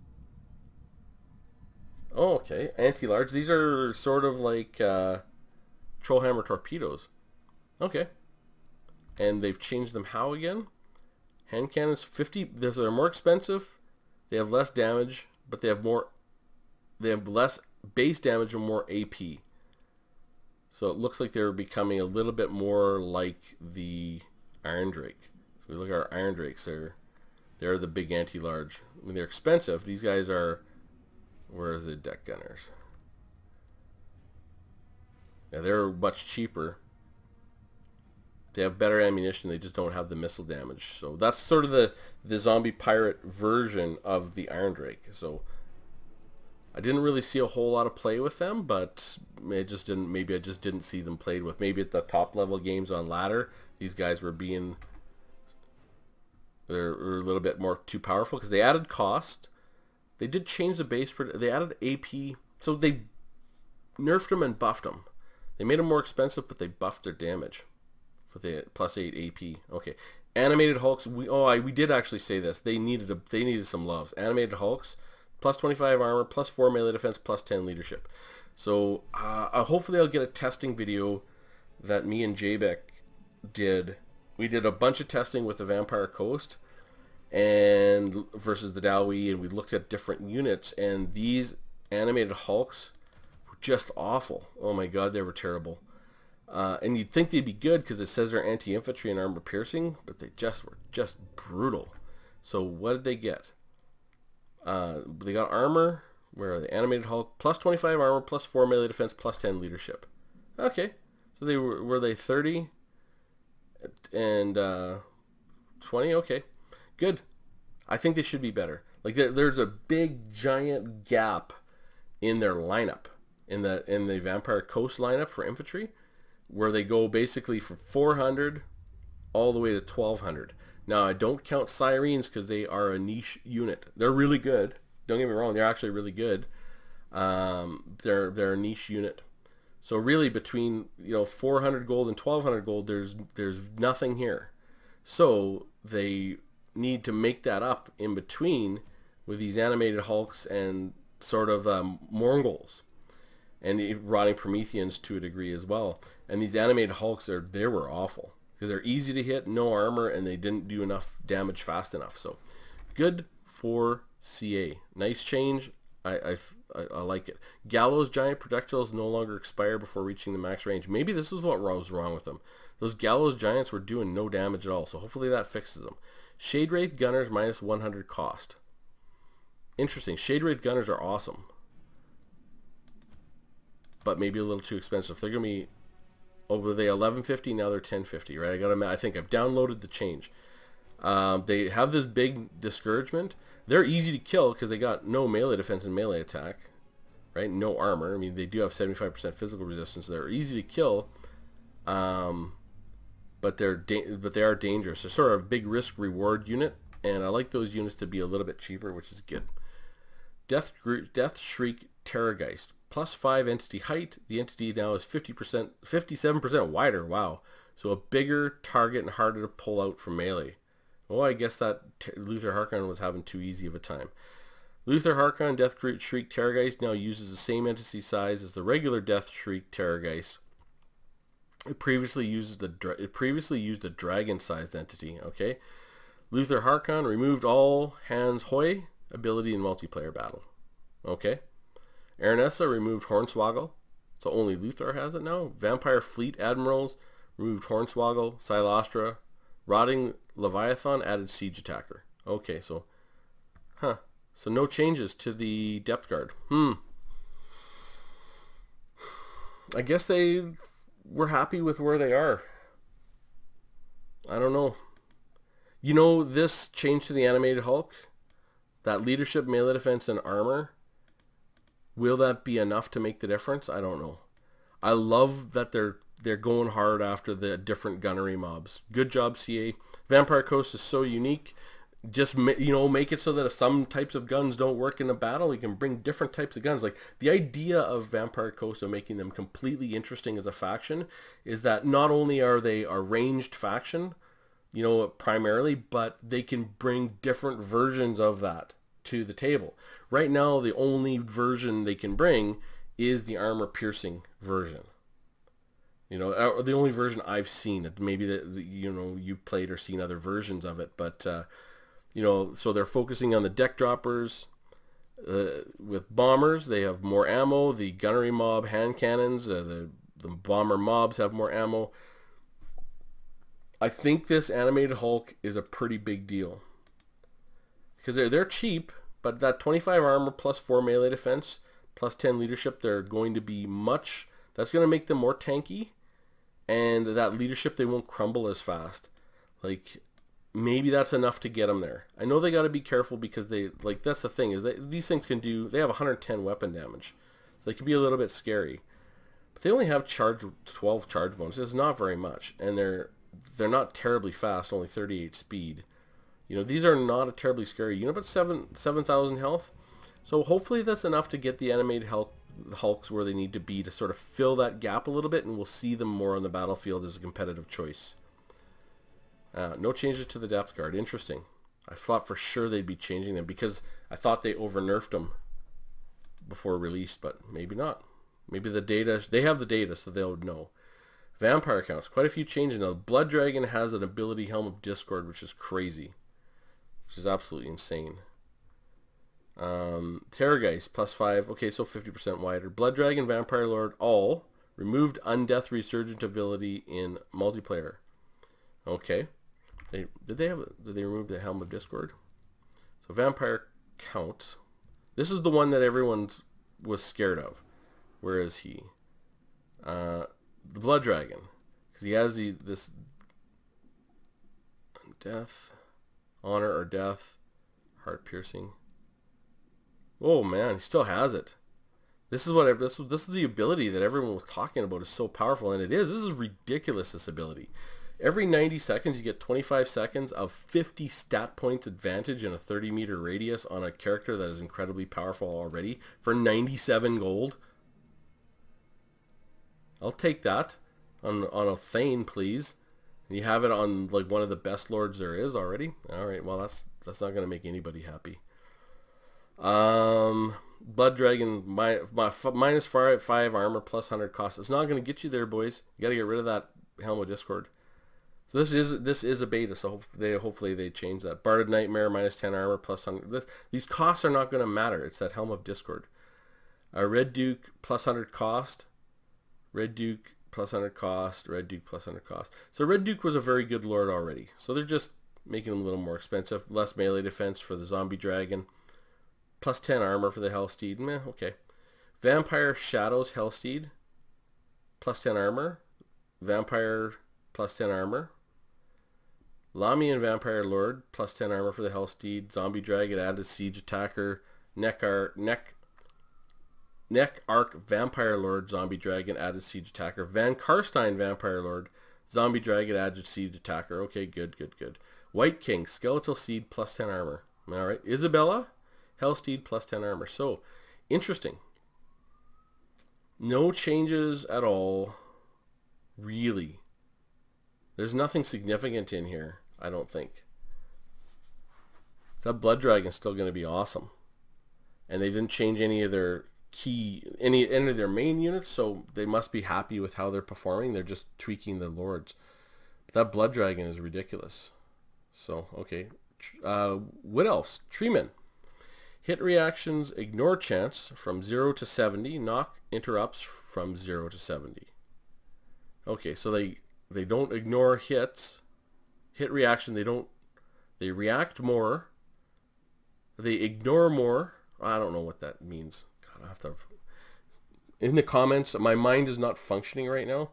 Oh, okay. Anti-large. These are sort of like Trollhammer torpedoes. Okay. And they've changed them how again? Hand cannons 50. They're more expensive. They have less damage, but they have less base damage and more AP. So it looks like they're becoming a little bit more like the Iron Drake. So we look at our Iron Drakes. They're the big anti-large. I mean, they're expensive. These guys are. Where is the deck gunners? Yeah, they're much cheaper. They have better ammunition. They just don't have the missile damage. So that's sort of the zombie pirate version of the Iron Drake. So I didn't really see a whole lot of play with them, but maybe I just didn't see them played with. Maybe at the top level games on ladder, these guys were they're a little bit more too powerful because they added cost. They did change the base. They added AP. So they nerfed them and buffed them. They made them more expensive, but they buffed their damage for the +8 AP. Okay, animated Hulks. We did actually say this. They needed some loves. Animated Hulks, +25 armor, +4 melee defense, +10 leadership. So hopefully I'll get a testing video that me and Jabek did. We did a bunch of testing with the Vampire Coast and versus the Dawi, and we looked at different units, and these animated Hulks were just awful. Oh my god, they were terrible. And you'd think they'd be good because it says they're anti-infantry and armor piercing, but they were just brutal. So what did they get? They got armor. Where are they? Animated Hulk, +25 armor, +4 melee defense, +10 leadership. Okay, so they were they 30 and 20? Okay, good. I think they should be better. Like there's a big giant gap in their lineup, in the Vampire Coast lineup for infantry, where they go basically from 400 all the way to 1200. Now I don't count Sirens because they are a niche unit. They're really good. Don't get me wrong, they're actually really good. They're a niche unit. So really between 400 gold and 1200 gold, there's nothing here. So they need to make that up in between with these animated Hulks and sort of Mongols and the rotting Prometheans to a degree as well. And these animated Hulks they were awful because they're easy to hit, no armor, and they didn't do enough damage fast enough. So good for CA. Nice change. I I like it. Gallows Giant projectiles no longer expire before reaching the max range. Maybe this is what was wrong with them. Those Gallows Giants were doing no damage at all, so hopefully that fixes them. Shade Wraith Gunners minus 100 cost. Interesting. Shade Wraith Gunners are awesome, but maybe a little too expensive. They're going to be, were they 1150? Now they're 1050, right? I think I've downloaded the change. They have this big discouragement. They're easy to kill because they got no melee defense and melee attack, right? No armor. I mean, they do have 75% physical resistance. So they're easy to kill, but they are dangerous. They're sort of a big risk reward unit, and I like those units to be a little bit cheaper, which is good. Death Shriek Terrorgeist, +5 entity height. The entity now is 57% wider. Wow, so a bigger target and harder to pull out from melee. Oh, I guess that Luther Harkon was having too easy of a time. Luther Harkon Death Shriek Terrorgeist now uses the same entity size as the regular Death Shriek Terrorgeist. It previously used a dragon-sized entity. Okay, Luther Harkon removed all hands Hoy ability in multiplayer battle. Okay, Aranessa removed Hornswoggle, so only Luther has it now. Vampire Fleet Admirals removed Hornswoggle. Silostra, Rotting Leviathan added Siege Attacker. Okay, so, so no changes to the depth guard. I guess they were happy with where they are. I don't know. You know, this change to the animated Hulk, that leadership, melee defense, and armor, will that be enough to make the difference? I don't know. I love that they're going hard after the different gunnery mobs. Good job, CA. Vampire Coast is so unique. Just, you know, make it so that if some types of guns don't work in a battle, you can bring different types of guns. Like, the idea of Vampire Coast of making them completely interesting as a faction is that not only are they a ranged faction, you know, primarily, but they can bring different versions of that to the table. Right now, the only version they can bring is the armor piercing version. You know, the only version I've seen. Maybe that, you know, you've played or seen other versions of it, but you know, so they're focusing on the deck droppers. With bombers, they have more ammo. The gunnery mob hand cannons, the bomber mobs have more ammo. I think this animated Hulk is a pretty big deal because they're cheap, but that 25 armor plus 4 melee defense plus 10 leadership, they're going to be much. That's going to make them more tanky. And that leadership, they won't crumble as fast. Like, maybe that's enough to get them there. I know they got to be careful because they, like, that's the thing, is these things can do, they have 110 weapon damage. So they can be a little bit scary. But they only have 12 charge bonuses. It's not very much. And they're not terribly fast, only 38 speed. You know, these are not a terribly scary unit, but 7,000 health. So hopefully that's enough to get the animated Hulks where they need to be to sort of fill that gap a little bit, and we'll see them more on the battlefield as a competitive choice. No changes to the depth guard. Interesting. I thought for sure they'd be changing them because I thought they over-nerfed them before release, but maybe not. Maybe the data, they have the data, so they'll know. Vampire counts, quite a few changes now. Blood Dragon has an ability Helm of Discord, which is crazy, which is absolutely insane. Terrorgeist +5, okay, so 50% wider. Blood Dragon, Vampire Lord, all removed Undeath Resurgent ability in multiplayer. Okay, did they remove the Helm of Discord? So Vampire count. This is the one that everyone was scared of. Where is he? The Blood Dragon, because he has this death, honor or death, heart piercing. Oh man, he still has it. This is the ability that everyone was talking about is so powerful, and it is. This is ridiculous, this ability. Every 90 seconds you get 25 seconds of 50 stat points advantage in a 30-meter radius on a character that is incredibly powerful already for 97 gold. I'll take that on a Thane, please. And you have it on like one of the best lords there is already. All right, well that's not going to make anybody happy. Blood Dragon, minus 5 armor plus 100 cost. It's not going to get you there, boys. You got to get rid of that Helm of Discord. So this is a beta, so hopefully they change that. Barded Nightmare, minus 10 armor plus 100. These costs are not going to matter. It's that Helm of Discord. Red Duke plus 100 cost. Red Duke plus 100 cost. Red Duke plus 100 cost. So Red Duke was a very good lord already. So they're just making him a little more expensive. Less melee defense for the zombie dragon. Plus 10 armor for the Hellsteed. Meh, okay. Vampire Shadows Hellsteed. Plus 10 armor. Vampire plus 10 armor. Lamian Vampire Lord plus 10 armor for the Hellsteed. Zombie Dragon added siege attacker. Neck Arc Vampire Lord Zombie Dragon added siege attacker. Van Karstein Vampire Lord Zombie Dragon added siege attacker. Okay, good. White King Skeletal Seed plus 10 armor. Alright. Isabella Hellsteed plus 10 armor. So, interesting. No changes at all. Really. There's nothing significant in here, I don't think. That Blood Dragon's still going to be awesome. And they didn't change any of their any of their main units, so they must be happy with how they're performing. They're just tweaking the lords. But that Blood Dragon is ridiculous. So, okay. Wood Elves. Treeman. Hit reactions ignore chance from 0 to 70. Knock interrupts from 0 to 70. Okay, so they don't ignore hits. Hit reaction, they react more. They ignore more. I don't know what that means. God, I have to... In the comments, my mind is not functioning right now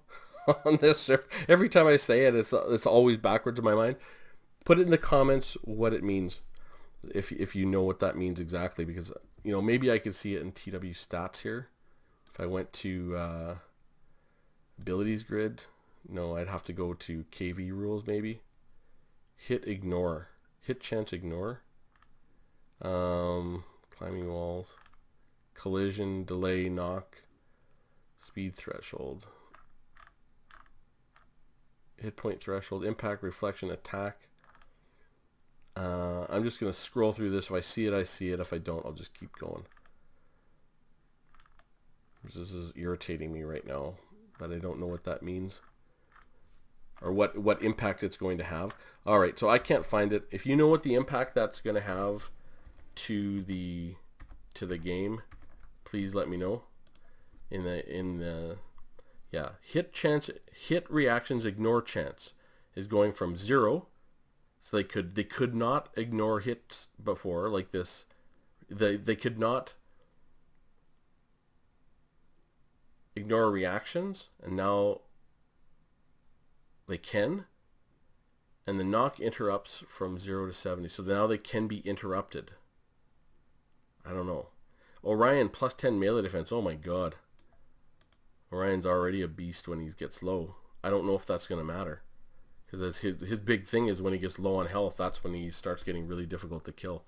on this. Every time I say it, it's always backwards in my mind. Put it in the comments what it means, if you know what that means exactly, because maybe I could see it in TW stats here. If I went to abilities grid, no, I'd have to go to KV rules maybe. Hit ignore, hit chance ignore, climbing walls, collision, delay, knock, speed threshold, hit point threshold, impact, reflection, attack. I'm just going to scroll through this. If I see it, I see it. If I don't, I'll just keep going. This is irritating me right now that I don't know what that means or what impact it's going to have. All right, so I can't find it. If you know what the impact that's going to have to the game, please let me know. Yeah, hit reactions ignore chance is going from 0. So they could not ignore hits before like this. They could not ignore reactions, and now they can. And the knock interrupts from 0 to 70. So now they can be interrupted. I don't know. Orion plus 10 melee defense. Oh my god. Orion's already a beast when he gets low. I don't know if that's going to matter. Because his big thing is when he gets low on health, that's when he starts getting really difficult to kill.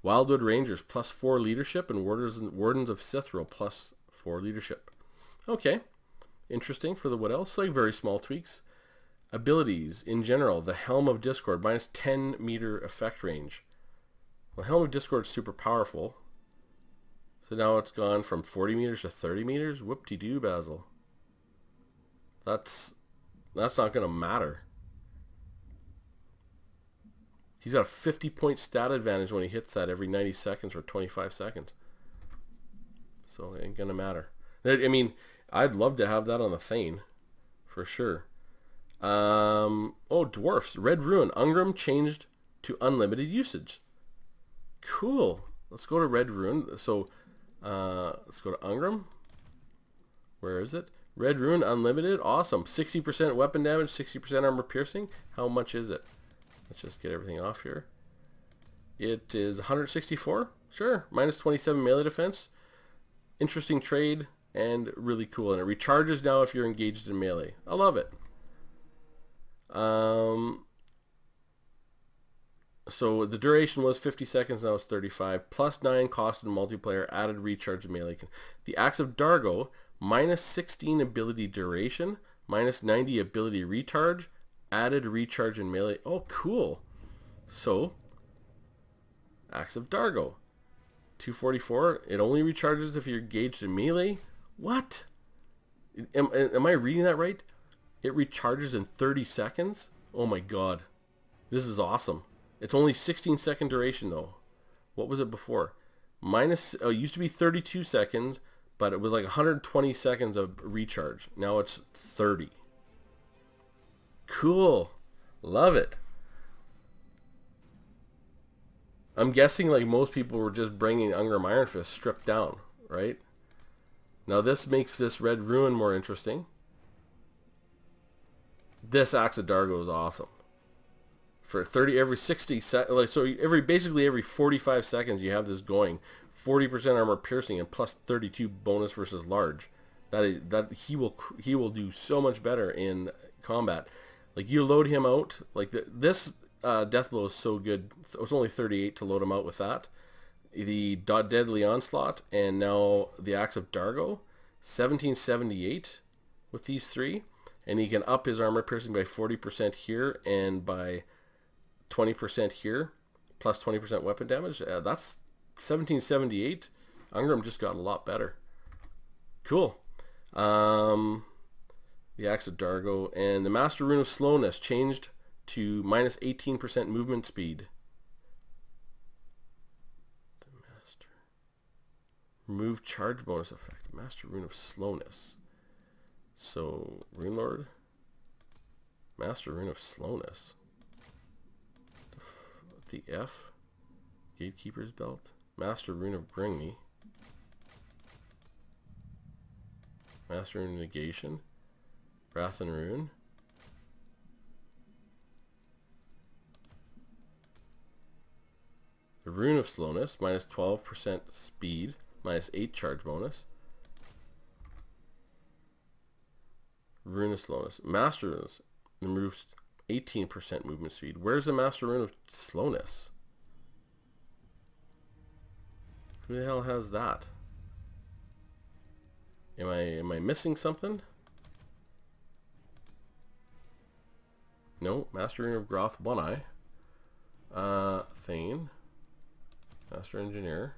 Wildwood Rangers plus 4 leadership, and Wardens of Sithro plus 4 leadership. Okay, interesting for the Wood Elves. Like very small tweaks. Abilities in general: the Helm of Discord minus 10 meter effect range. Well, Helm of Discord is super powerful. So now it's gone from 40 meters to 30 meters. Whoop-de-doo, Basil. That's not going to matter. He's got a 50-point stat advantage when he hits that every 90 seconds or 25 seconds. So it ain't going to matter. I mean, I'd love to have that on the Thane, for sure. Oh, Dwarfs. Red Ruin. Ungram changed to unlimited usage. Cool. Let's go to Red Ruin. So, let's go to Ungram. Where is it? Red Ruin Unlimited. Awesome. 60% weapon damage, 60% armor piercing. How much is it? Let's just get everything off here. It is 164. Sure. Minus 27 melee defense. Interesting trade and really cool. And it recharges now if you're engaged in melee. I love it. So the duration was 50 seconds. Now it's 35. Plus 9 cost in multiplayer. Added recharge in melee. The Axe of Dargo. Minus 16 ability duration. Minus 90 ability recharge. Added recharge in melee. Oh, cool. So, Axe of Dargo. 244. It only recharges if you're engaged in melee. What? Am I reading that right? It recharges in 30 seconds? Oh my god. This is awesome. It's only 16-second duration though. What was it before? It used to be 32 seconds but it was like 120 seconds of recharge. Now it's 30. Cool. Love it. I'm guessing like most people were just bringing Ungrim Iron Fist stripped down, right? Now this makes this Red Ruin more interesting. This Axe of Dargo is awesome. For 30 every 60 like so basically every 45 seconds you have this going. 40% armor piercing and plus 32 bonus versus large. That he will do so much better in combat. Like you load him out like this Deathblow is so good. It was only 38 to load him out with that. The Deadly Onslaught and now the Axe of Dargo, 1778 with these three, and he can up his armor piercing by 40% here and by 20% here, plus 20% weapon damage. That's 1778. Ungrim just got a lot better. Cool. The Axe of Dargo and the Master Rune of Slowness changed to minus 18% movement speed. The Master. Remove charge bonus effect. Master Rune of Slowness. So, Rune Lord. Master Rune of Slowness. The F. Gatekeeper's Belt. Master Rune of Gringme. Master Rune of Negation. Wrath and Rune. The Rune of Slowness, minus 12% speed, minus 8 charge bonus. Rune of Slowness. Master Runes removes 18% movement speed. Where's the Master Rune of Slowness? Who the hell has that? Am I missing something? No, Master Rune of Groth, One Eye. Thane. Master Engineer.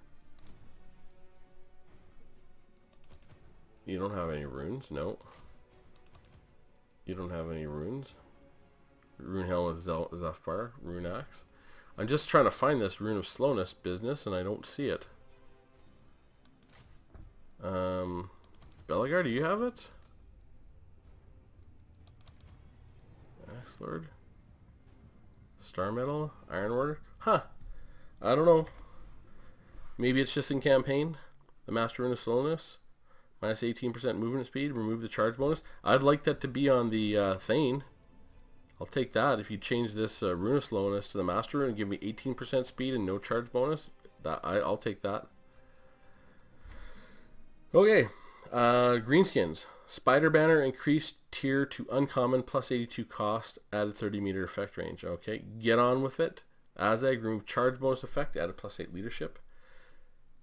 You don't have any runes? No. You don't have any runes? Rune Helm of Zephyr. Rune Axe. I'm just trying to find this Rune of Slowness business and I don't see it. Belagar, do you have it? Axe Lord. Star Metal. Iron Order. Huh. I don't know. Maybe it's just in campaign. The Master Rune of Slowness. Minus 18% movement speed. Remove the charge bonus. I'd like that to be on the Thane. I'll take that. If you change this Rune of Slowness to the Master Rune and give me 18% speed and no charge bonus, I'll take that. Okay. Greenskins. Spider Banner increased tier to uncommon, plus 82 cost, added 30 meter effect range. Okay. Get on with it. Azag, remove charge bonus effect, added plus 8 leadership.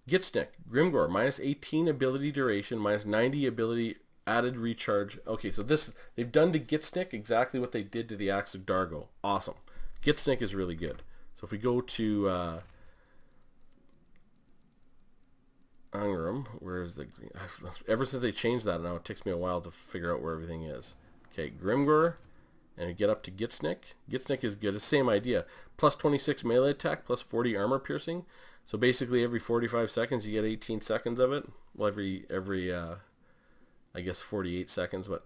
Gitsnick, Grimgore, minus 18 ability duration, minus 90 ability added recharge. Okay, so this, they've done to Gitsnick exactly what they did to the Axe of Dargo. Awesome. Gitsnick is really good. So if we go to Ungrim, where is the green? Ever since they changed that now, it takes me a while to figure out where everything is. Okay, Grimgore, and we get up to Gitsnick. Gitsnick is good. It's the same idea. Plus 26 melee attack, plus 40 armor piercing. So basically every 45 seconds you get 18 seconds of it. Well, every I guess 48 seconds, but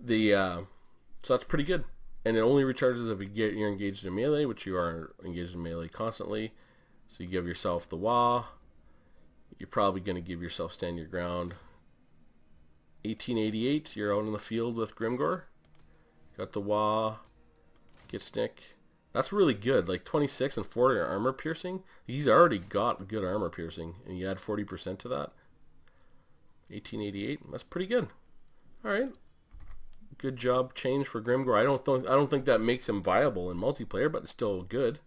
the so that's pretty good. And it only recharges if you're engaged in melee, which you are engaged in melee constantly. So you give yourself the Wah. You're probably going to give yourself Stand Your Ground. 1888, you're out in the field with Grimgore. Got the Wah. Gitsnick. That's really good. Like 26 and 40 armor piercing. He's already got good armor piercing, and you add 40% to that. 1888. That's pretty good. All right. Good job change for Grimgore. I don't think that makes him viable in multiplayer, but it's still good.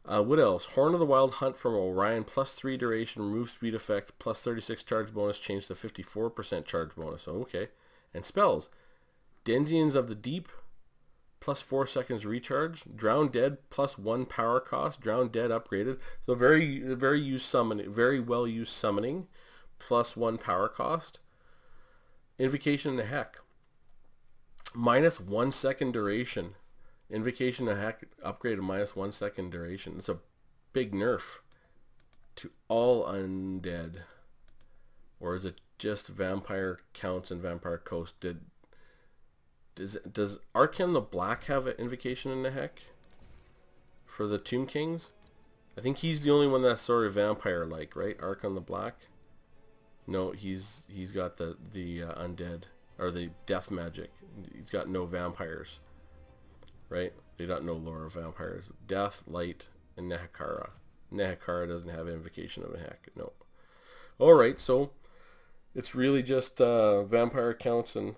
What else? Horn of the Wild Hunt from Orion, plus 3 duration, remove speed effect, plus 36 charge bonus, changed to 54% charge bonus. Oh, okay. And spells. Denzians of the Deep, plus 4 seconds recharge. Drown Dead, plus 1 power cost. Drown Dead upgraded. So very well used summoning, plus 1 power cost. Invocation of Heck, minus 1 second duration. Invocation of Heck upgraded minus 1 second duration. It's a big nerf to all undead Or is it just vampire counts and vampire coast? Does Arkan the Black have an invocation in the heck for the Tomb Kings? I think he's the only one that's sort of vampire-like, right? Arkan the Black. No, he's got the undead or the death magic. He's got no vampires, right? They got no lore of vampires. Death, light, and Nehekara. Nehekara doesn't have invocation of a heck. No. All right, so it's really just vampire counts and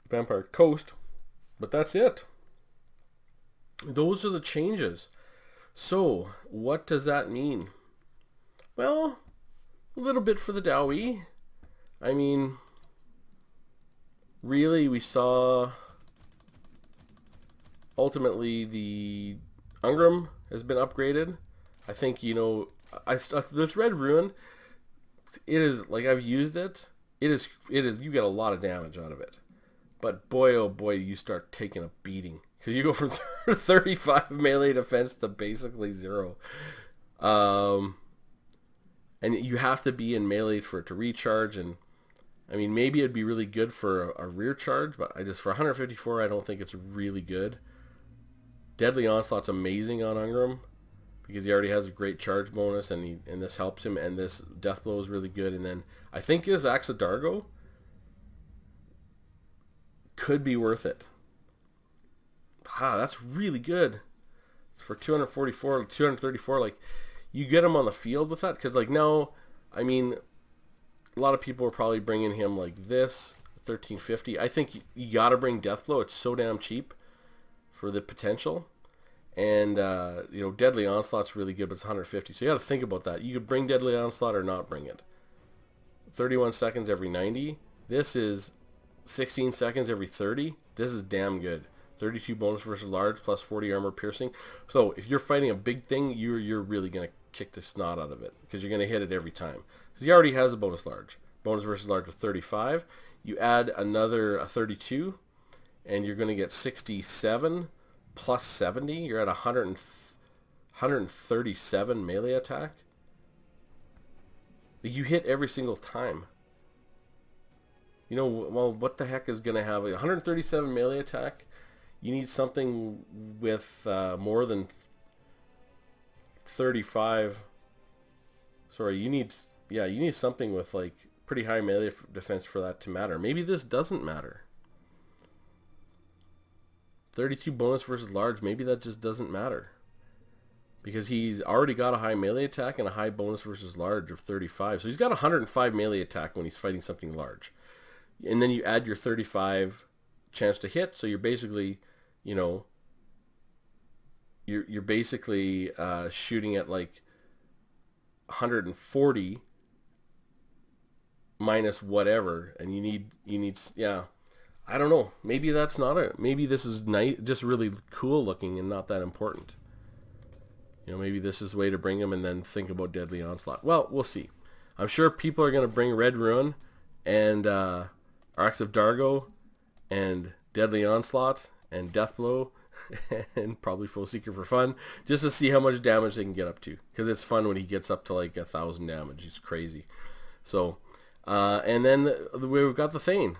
vampire coast, but that's it. Those are the changes. So what does that mean? Well, a little bit for the Dawi. I mean, really, we saw ultimately the Ungram has been upgraded. I think, you know, this Red Ruin, it is, like, I've used it. It is, you get a lot of damage out of it. But boy, oh boy, you start taking a beating. Because you go from 35 melee defense to basically 0. And you have to be in melee for it to recharge. And I mean, maybe it'd be really good for a rear charge, but for 154, I don't think it's really good. Deadly Onslaught's amazing on Ungram because he already has a great charge bonus, and this helps him. And this Death Blow is really good. And then I think his Axe of Dargo could be worth it. Ah, that's really good for 244, 234. Like, you get him on the field with that, because like now, I mean, a lot of people are probably bringing him like this 1350. I think you gotta bring Deathblow. It's so damn cheap for the potential, and you know, Deadly Onslaught's really good, but it's 150. So you got to think about that. You could bring Deadly Onslaught or not bring it. 31 seconds every 90. This is 16 seconds every 30. This is damn good. 32 bonus versus large plus 40 armor piercing. So if you're fighting a big thing, you're really gonna kick the snot out of it because you're gonna hit it every time. So he already has a bonus large. Bonus versus large of 35. You add another 32, and you're gonna get 67 plus 70. You're at 137 melee attack. You hit every single time. You know, well, what the heck is gonna have 137 melee attack? You need something with more than 35. Sorry, you need something with like pretty high melee defense for that to matter. Maybe this doesn't matter. 32 bonus versus large, maybe that just doesn't matter. Because he's already got a high melee attack and a high bonus versus large of 35. So he's got 105 melee attack when he's fighting something large. And then you add your 35 chance to hit, so you're basically, you know, you're basically shooting at like 140 minus whatever, and you need yeah, I don't know, maybe that's not it. Maybe this is nice, just really cool looking and not that important. You know, maybe this is the way to bring him and then think about Deadly Onslaught. Well, we'll see. I'm sure people are going to bring Red Ruin and Axe of Dargo and Deadly Onslaught and Deathblow and probably Foe Seeker for fun, just to see how much damage they can get up to, because it's fun when he gets up to like 1,000 damage. He's crazy. So and then we've got the Thane.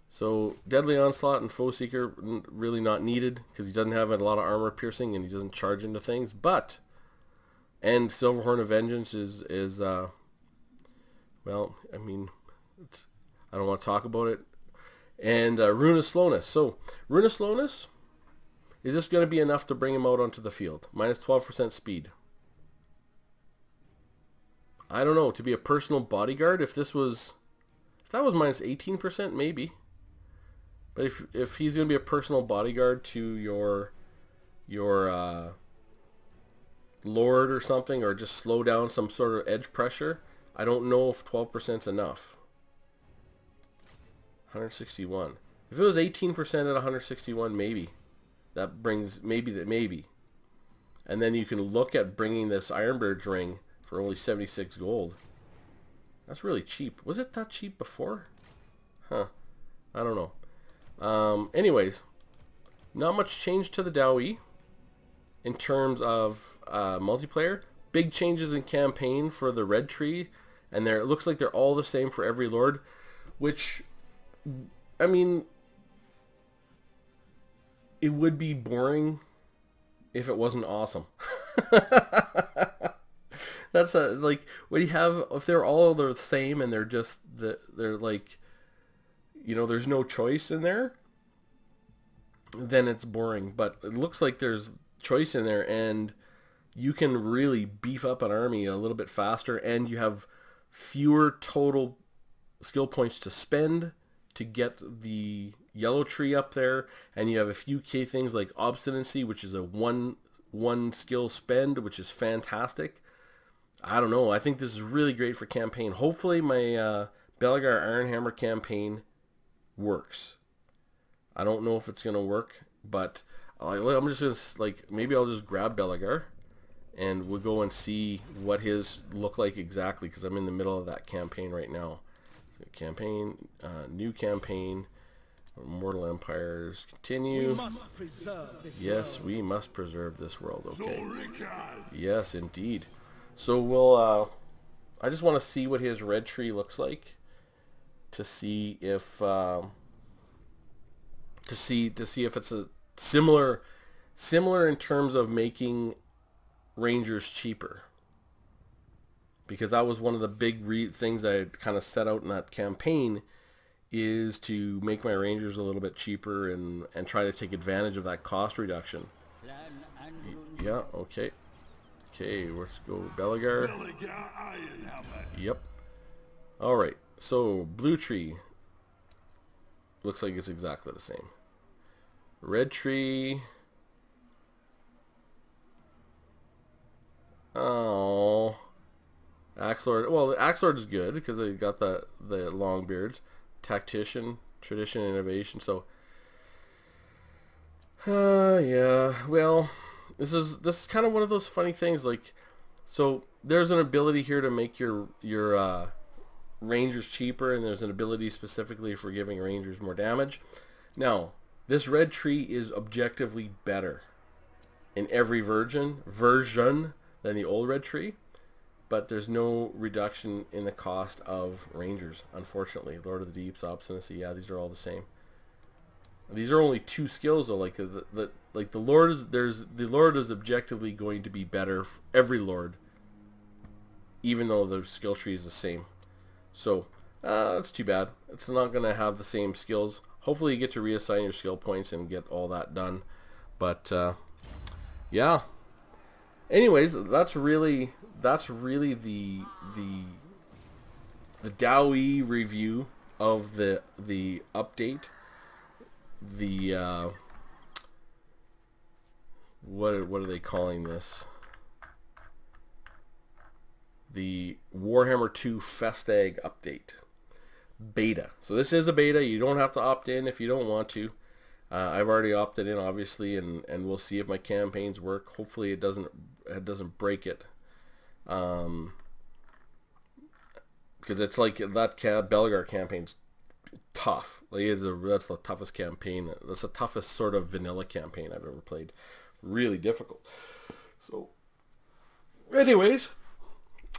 So Deadly Onslaught and Foe Seeker really not needed because he doesn't have a lot of armor piercing and he doesn't charge into things. But and Silverhorn of Vengeance is well, I mean, I don't want to talk about it. And Rune of Slowness. So Rune of Slowness, is this going to be enough to bring him out onto the field? Minus 12% speed. I don't know. To be a personal bodyguard, if that was minus 18%, maybe. But if he's going to be a personal bodyguard to your lord or something, or just slow down some sort of edge pressure, I don't know if 12% is enough. 161. If it was 18% at 161, maybe. That brings, maybe. And then you can look at bringing this Ironbird's ring for only 76 gold. That's really cheap. Was it that cheap before? Huh. I don't know. Anyways, not much change to the Dawi in terms of multiplayer. Big changes in campaign for the Red Tree and it looks like they're all the same for every lord, which, I mean, it would be boring if it wasn't awesome. That's like, when you have, if they're all the same and they're like, there's no choice in there, then it's boring. But it looks like there's choice in there, and you can really beef up an army a little bit faster, and you have fewer total skill points to spend to get the yellow tree up there, and you have a few key things like obstinacy, which is a one skill spend, which is fantastic. I don't know. I think this is really great for campaign. Hopefully my Belegar Ironhammer campaign works. I don't know if it's going to work, but I'm just going to, like, maybe I'll just grab Belegar and we'll go and see what his look like exactly, because I'm in the middle of that campaign right now. Campaign, new campaign, Mortal Empires, continue. Yes, we must preserve this world. Okay. Yes, indeed. So we'll, I just want to see what his red tree looks like, to see if, to see if it's a similar in terms of making Rangers cheaper. Because that was one of the big things I kind of set out in that campaign, is to make my Rangers a little bit cheaper and try to take advantage of that cost reduction. Yeah, okay. Okay, let's go Belegar. Yep. Alright, so blue tree. Looks like it's exactly the same. Red tree. Oh. Axelord. Well, the Axelord is good because they got the long beards. Tactician, tradition, innovation. So, yeah. Well, this is kind of one of those funny things. Like, so there's an ability here to make your Rangers cheaper, and there's an ability specifically for giving Rangers more damage. Now, this red tree is objectively better in every version than the old red tree, but there's no reduction in the cost of Rangers, unfortunately. Lord of the Deeps, Obstinacy, yeah, these are all the same. These are only 2 skills though. Like the Lord, the Lord is objectively going to be better for every Lord, even though the skill tree is the same. So that's too bad. It's not going to have the same skills. Hopefully you get to reassign your skill points and get all that done. But yeah. Anyways, that's really the Dawi review of the update. The what are they calling this? The Warhammer 2 Festag update beta. So this is a beta. You don't have to opt in if you don't want to. I've already opted in, obviously, and we'll see if my campaigns work. Hopefully it doesn't break it. Because it's like that Belegar campaign's tough. Like that's the toughest campaign. That's the toughest sort of vanilla campaign I've ever played. Really difficult. So, anyways,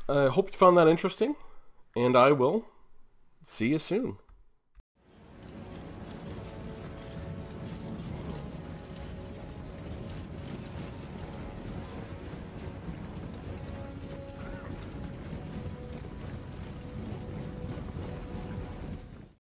I hope you found that interesting, and I will see you soon.